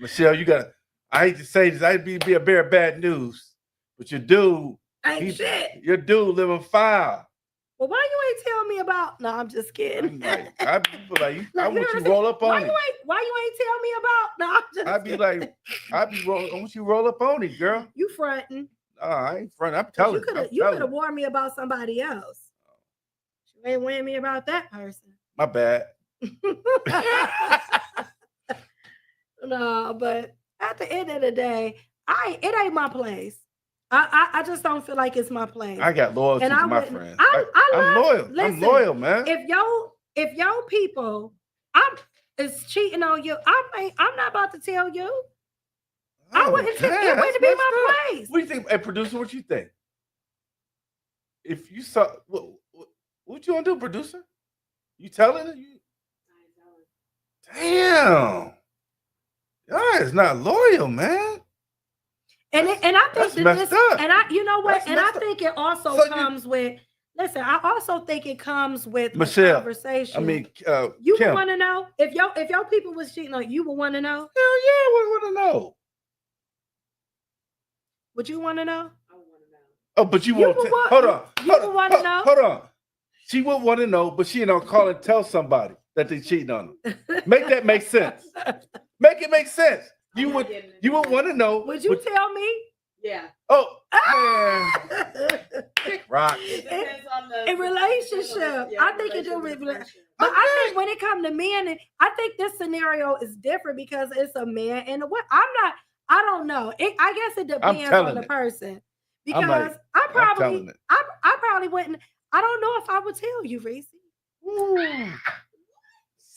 Michelle, you got. I hate to say this. I'd be a bear of bad news, but your dude, Ain't shit. your dude living foul. Well, why you ain't tell me about? No, I'm just kidding. I feel like Look, I you want know you what I'm roll up saying? on it. Why you ain't tell me about? No, I'm just I'd be kidding. like, I want you roll up on it, girl. You fronting. No, I ain't front. I'm telling You could have warned me about somebody else. You ain't warned me about that person. My bad. No, but at the end of the day, it ain't my place. I just don't feel like it's my place. I got loyalty And to I my wouldn't- friends. I'm I'm loyal. Listen, I'm loyal, man. If your people is cheating on you, I'm not about to tell you. I wouldn't. It wouldn't be my place. What do you think? Hey, producer, what you think? If you saw what you gonna do, producer? You telling it? Damn. Y'all is not loyal, man. And I think That's that messed this, up. and you know what? That's And I messed up. think it also So comes with. Listen, I also think it comes with a Michelle. conversation. I mean, you Kim. would want to know if your people was cheating on you. Would want to know. Hell yeah, I want to know. Would you want to know? Oh, but you You won't. would want- Hold on. you hold would on, wanna hold- know? Hold on. She would want to know, but she ain't gonna call and tell somebody that they cheating on them. Make that make sense. Make it make sense. You would want to know. Would you tell me? Yeah. Oh man, kick rock. In relationship, I think it do. But I think when it comes to men, I think this scenario is different because it's a man and a what. I don't know. I guess it depends on the person. Because I probably wouldn't. I don't know if I would tell you, Reese.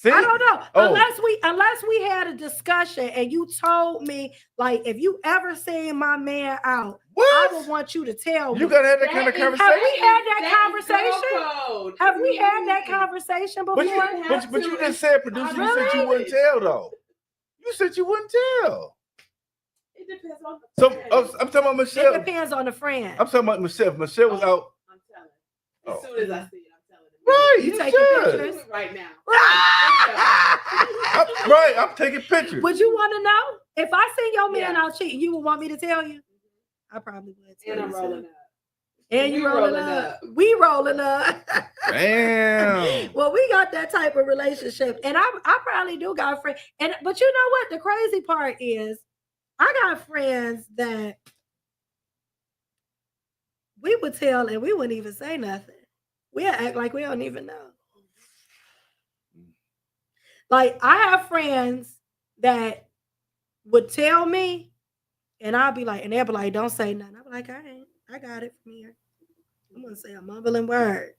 See? I don't know. Oh. Unless we had a discussion and you told me, like, if you ever seen my man out, I would want you to tell me. You gotta have that kind of conversation. Have we had that conversation? Have we had that conversation before? But you just said, producer, you said you wouldn't tell though. You said you wouldn't tell. It depends on the So I'm talking about Michelle. It depends on the friend. I'm talking about Michelle. Michelle was out. I'm telling. As soon as I see it, I'm telling. Right, you taking should. pictures right now. Right, I'm taking pictures. Would you want to know if I seen your man out cheating? You would want me to tell you? I probably would. And I'm rolling up. And you rolling up. We rolling up. Damn. Well, we got that type of relationship, and I probably do got friends. But you know what? The crazy part is, I got friends that we would tell, and we wouldn't even say nothing. We'll act like we don't even know. Like, I have friends that would tell me, and I'll be like, and they'll be like, don't say nothing. I'm like, I got it from here. I'm gonna say a mumbling word.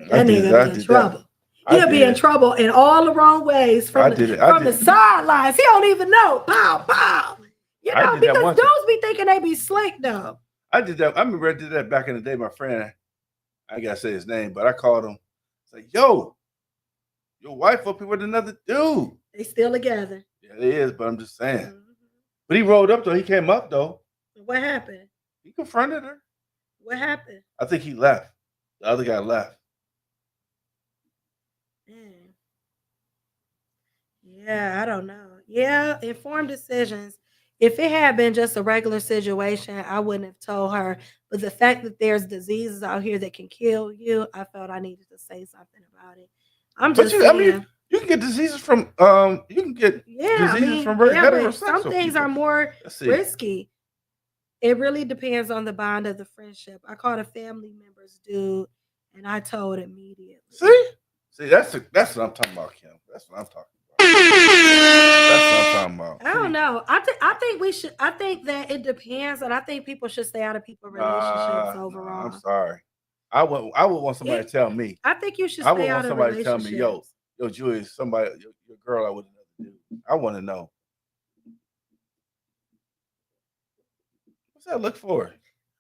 That nigga be in trouble. He'll be in trouble in all the wrong ways from the sidelines. He don't even know. Pow, pow. You know, because dudes be thinking they be slick though. I did that. I remember I did that back in the day. My friend, I gotta say his name, but I called him. It's like, yo, your wife up here with another dude. They still together. Yeah, it is, but I'm just saying. Mm-hmm. But he rolled up though. He came up though. What happened? He confronted her. What happened? I think he left. The other guy left. Yeah, I don't know. Yeah, informed decisions. If it had been just a regular situation, I wouldn't have told her. But the fact that there's diseases out here that can kill you, I felt I needed to say something about it. I'm just saying. I mean, you can get diseases from heterosexual some things are more risky. It really depends on the bond of the friendship. I called a family member's dude, and I told immediately. See, that's what I'm talking about, Kim. That's what I'm talking about. That's what I'm talking about. I don't know. I think we should. I think that it depends, and I think people should stay out of people's relationships overall. I'm sorry. I would want somebody to tell me. I think you should stay out of relationships. I would want somebody to tell me, yo, Julie, somebody, your girl, I would another dude. I want to know. What's that look for?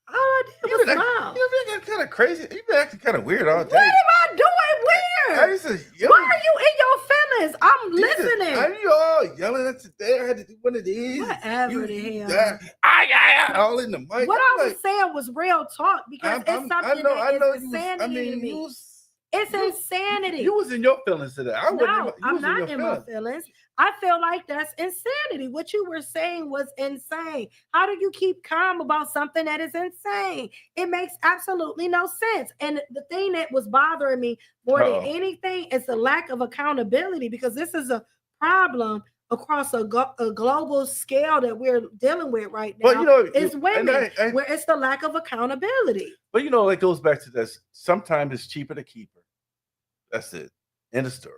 All I did was smile. You've been kind of crazy. You've been acting kind of weird all day. What am I doing weird? Why are you in your feelings? I'm listening. Are you all yelling at today? I had to do one of these. Whatever the hell. All in the mic. What I was saying was real talk because it's something that is insanity to me. It's insanity. You was in your feelings today. I'm not in my feelings. I feel like that's insanity. What you were saying was insane. How do you keep calm about something that is insane? It makes absolutely no sense. And the thing that was bothering me more than anything is the lack of accountability, because this is a problem across a global scale that we're dealing with right now. But it's women where it's the lack of accountability. But it goes back to this. Sometimes it's cheaper to keep her. That's it. End of story.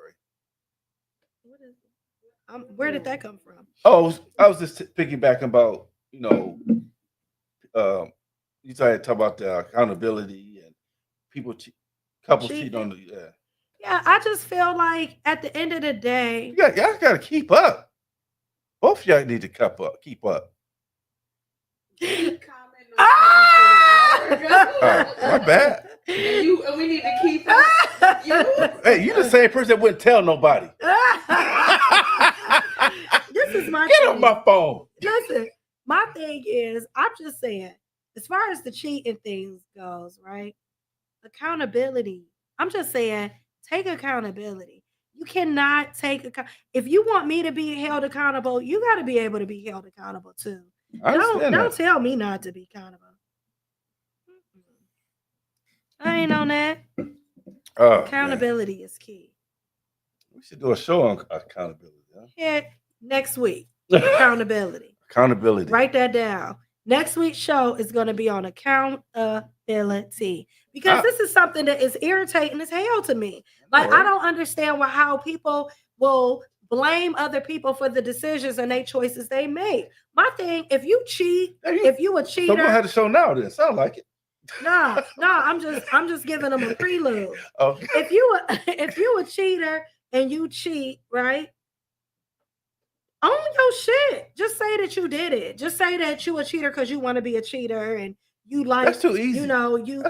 Where did that come from? Oh, I was just piggybacking about, you talk about the accountability and couples cheat on the Yeah, I just feel like at the end of the day, y'all gotta keep up. Both of y'all need to keep up. My bad. And we need to keep up. Hey, you the same person that wouldn't tell nobody. This is my Get on my phone. Listen, My thing is, I'm just saying, as far as the cheating things goes, right? Accountability. I'm just saying, take accountability. You cannot take account. If you want me to be held accountable, you got to be able to be held accountable too. I understand Don't that. tell me not to be accountable. I ain't on that. Oh, man. Accountability is key. We should do a show on accountability. Huh? Yeah, next week. Accountability. Accountability. Write that down. Next week's show is going to be on accountability because this is something that is irritating as hell to me. Like, I don't understand how people will blame other people for the decisions and their choices they make. My thing, if you cheat, if you a cheater, so we'll have the show now. Then sound like it. No, I'm just giving them a prelude. Okay. If you a cheater and you cheat, right? Own your shit. Just say that you did it. Just say that you a cheater because you want to be a cheater and you like. That's too easy. You know, you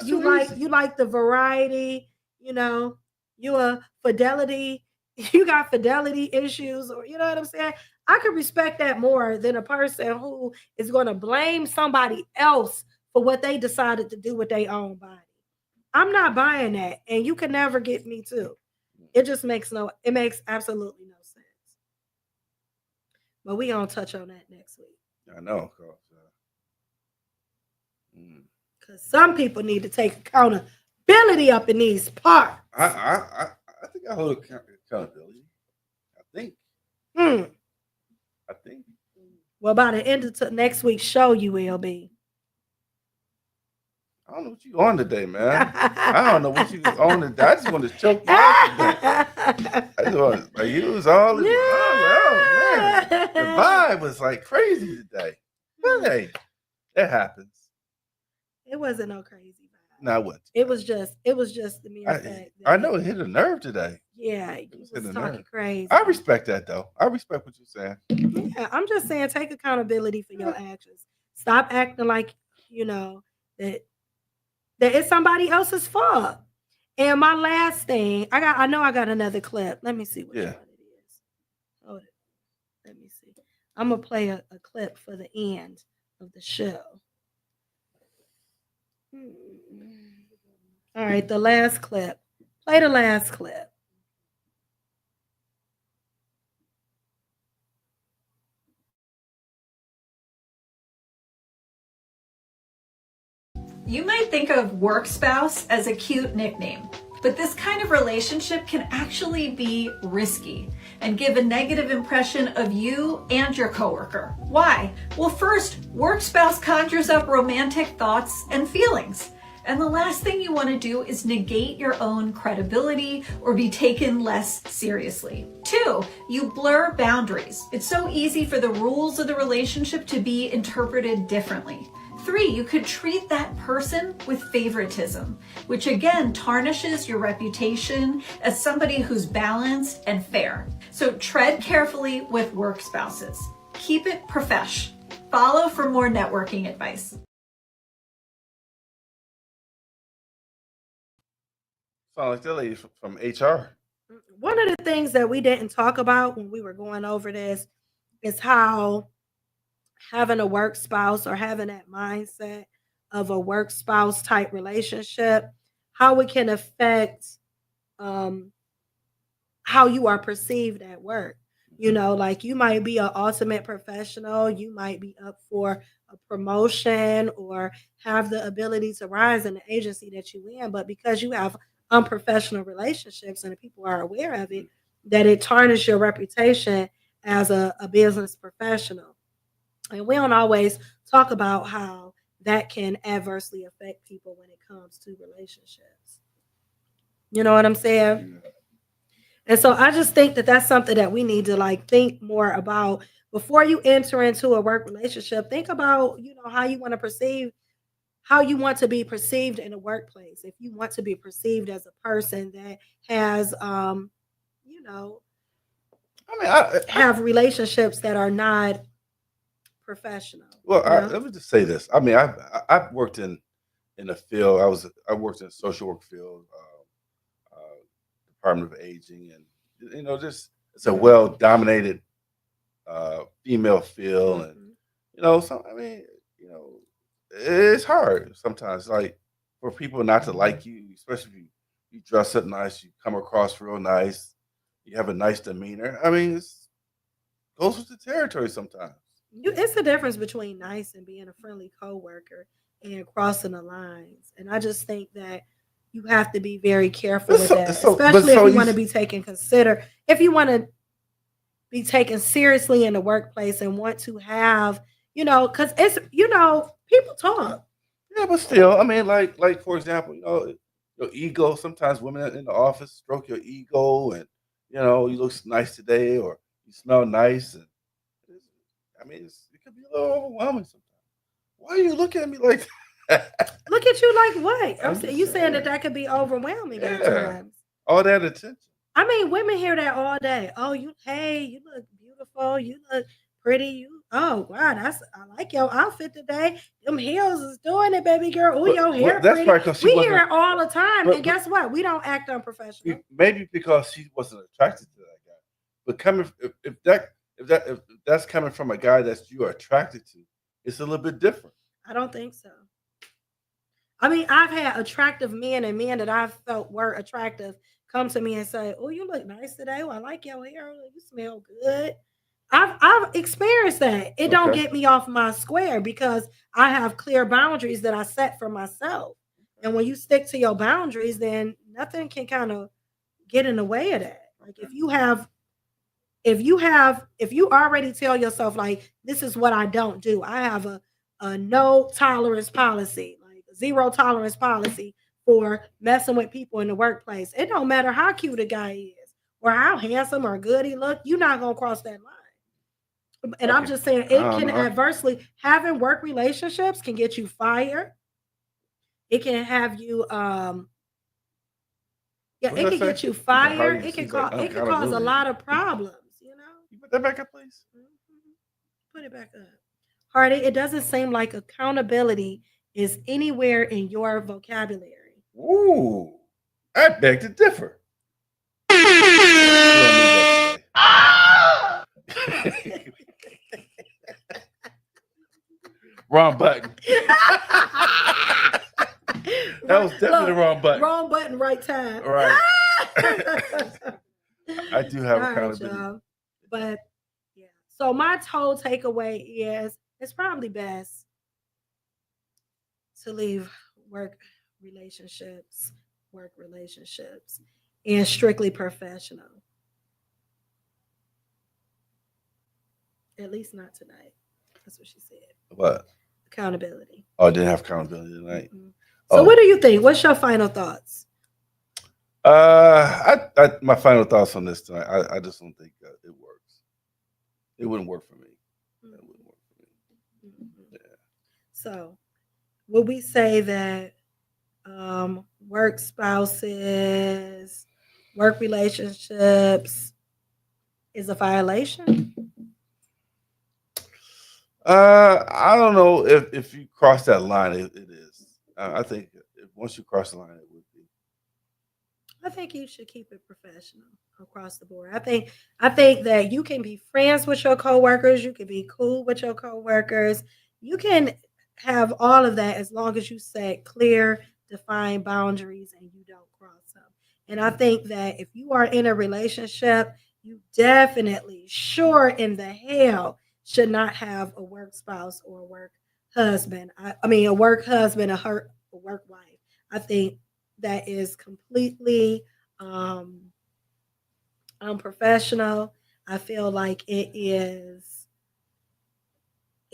like the variety. You know, you a fidelity. You got fidelity issues, or you know what I'm saying. I could respect that more than a person who is going to blame somebody else for what they decided to do with their own body. I'm not buying that, and you can never get me to. It makes absolutely no sense. But we gonna touch on that next week. I know, because some people need to take accountability up in these parts. I think I hold accountability. I think. I think. Well, by the end of next week's show, you will be. I don't know what you on today, man. I don't know what you on today. I just want to choke you out today. I just want to you was all in oh, man. The vibe was like crazy today. But hey, that happens. It wasn't no crazy vibe. No, it wasn't. It was just the mere fact. I know it hit a nerve today. Yeah, you was talking crazy. I respect that though. I respect what you're saying. Yeah, I'm just saying take accountability for your actions. Stop acting like, you know, that it's somebody else's fault. And my last thing, I know I got another clip. Let me see what one it is. Hold it. Let me see. I'm gonna play a clip for the end of the show. All right, the last clip. Play the last clip. You might think of work spouse as a cute nickname, but this kind of relationship can actually be risky and give a negative impression of you and your coworker. Why? Well, first, work spouse conjures up romantic thoughts and feelings. And the last thing you want to do is negate your own credibility or be taken less seriously. 2, you blur boundaries. It's so easy for the rules of the relationship to be interpreted differently. 3, you could treat that person with favoritism, which again tarnishes your reputation as somebody who's balanced and fair. So tread carefully with work spouses. Keep it profesh. Follow for more networking advice. Sound like that lady from HR. One of the things that we didn't talk about when we were going over this is how having a work spouse or having that mindset of a work spouse type relationship, how it can affect how you are perceived at work. You know, like you might be an ultimate professional, you might be up for a promotion or have the ability to rise in the agency that you in, but because you have unprofessional relationships and people are aware of it, that it tarnishes your reputation as a business professional. And we don't always talk about how that can adversely affect people when it comes to relationships. You know what I'm saying? Yeah. And so I just think that that's something that we need to like think more about before you enter into a work relationship. Think about, you know, how you want to be perceived in a workplace. If you want to be perceived as a person that has, you know, have relationships that are not professional. Well, let me just say this. I mean, I've worked in the field. I worked in the social work field, Department of Aging, and you know, it's a well dominated female field, and So I mean, it's hard sometimes, like for people not to like you, especially if you dress up nice, you come across real nice, you have a nice demeanor. I mean, it goes with the territory sometimes. It's the difference between nice and being a friendly coworker and crossing the lines. And I just think that you have to be very careful But with so, that, so, but especially if so you you, want to be if you want to be taken seriously in the workplace and want to have, because people talk. yeah, but still, I mean, like for example, your ego. Sometimes women in the office stroke your ego, and you look nice today, or you smell nice, and I mean, it could be a little overwhelming sometimes. Why are you looking at me like that? Look at you like what? I'm just You saying saying. that could be overwhelming at Yeah, times. all that attention. I mean, women hear that all day. Oh, you look beautiful. You look pretty. Oh, wow, I like your outfit today. Them heels is doing it, baby girl. Oh, your But hair that's pretty. probably because she We hear wasn't. it all the time. And But guess what? We don't act unprofessional. maybe because she wasn't attracted to that guy. But coming if that's coming from a guy that you are attracted to, it's a little bit different. I don't think so. I mean, I've had attractive men and men that I felt were attractive come to me and say, "Oh, you look nice today. Oh, I like your hair. Oh, you smell good." I've experienced that. It don't Okay. get me off my square because I have clear boundaries that I set for myself. And when you stick to your boundaries, then nothing can kind of get in the way of that. Like if you already tell yourself like this is what I don't do. I have a no tolerance policy, like zero tolerance policy for messing with people in the workplace. It don't matter how cute a guy is or how handsome or good he look, you're not gonna cross that line. And I'm Okay. just saying I it don't can know. adversely having work relationships can get you fired. It can have you yeah, What it did I can say? get you You can hire fired. you It can seems like cause a unaccountability. lot of problems. You put that back up, please. Put it back up. Hardy, it doesn't seem like accountability is anywhere in your vocabulary. Ooh, I beg to differ. We don't need that today. Wrong button. That was definitely the wrong button. Wrong button, right time. Right. I do have All right, accountability. y'all. But yeah. So my whole takeaway is it's probably best to leave work relationships, and strictly professional. At least not tonight. That's what she said. What? Accountability. Oh, I didn't have accountability tonight. So Oh. what do you think? What's your final thoughts? My final thoughts on this tonight. I just don't think it works. It wouldn't work for me. It wouldn't work for me. Yeah. So, would we say that work spouses, work relationships is a violation? I don't know if you cross that line, it is. I think if once you cross the line, it would be. I think you should keep it professional across the board. I think that you can be friends with your coworkers, you can be cool with your coworkers. You can have all of that as long as you set clear, defined boundaries and you don't cross them. And I think that if you are in a relationship, you definitely sure in the hell should not have a work spouse or a work husband. I mean a work husband, a work wife. I think that is completely unprofessional. I feel like it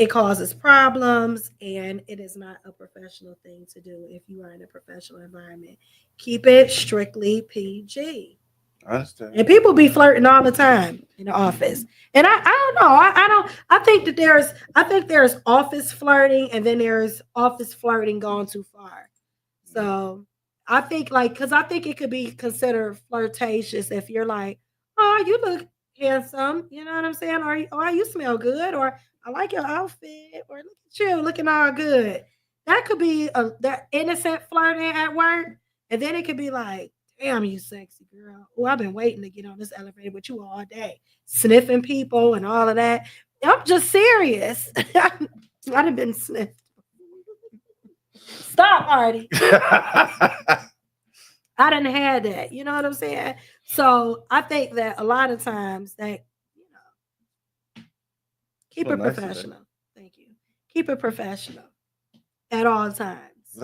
causes problems and it is not a professional thing to do if you are in a professional environment. Keep it strictly PG. I understand. And people be flirting all the time in the office. And I don't know. I don't I think there's office flirting and then there's office flirting gone too far. So I think because I think it could be considered flirtatious if you're like, oh, you look handsome, you know what I'm saying? Or oh, you smell good, or I like your outfit, or look at you looking all good. That could be that innocent flirting at work, and then it could be like, damn, you sexy girl. Oh, I've been waiting to get on this elevator with you all day, sniffing people and all of that. I'm just serious. I'd have been sniffed. Stop, Artie. I didn't have that. You know what I'm saying? So I think that a lot of times that, keep Well, it nice professional. Thank you. Keep it professional at all times. Was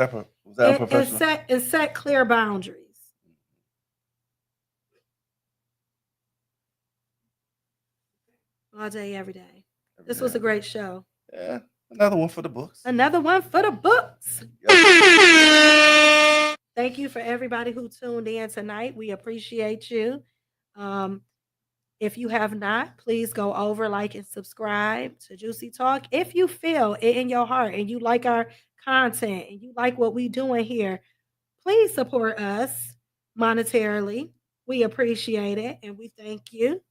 that professional? And set clear boundaries. All day, every day. This was a great show. Yeah, another one for the books. Another one for the books. Thank you for everybody who tuned in tonight. We appreciate you. If you have not, please go over, like, and subscribe to Juicy Talk. If you feel it in your heart and you like our content and you like what we're doing here, please support us monetarily. We appreciate it and we thank you.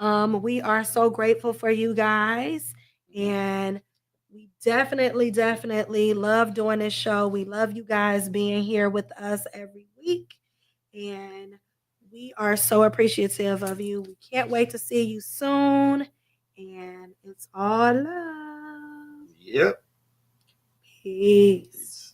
We are so grateful for you guys, and we definitely love doing this show. We love you guys being here with us every week, and we are so appreciative of you. We can't wait to see you soon, and it's all love. Yep. Peace.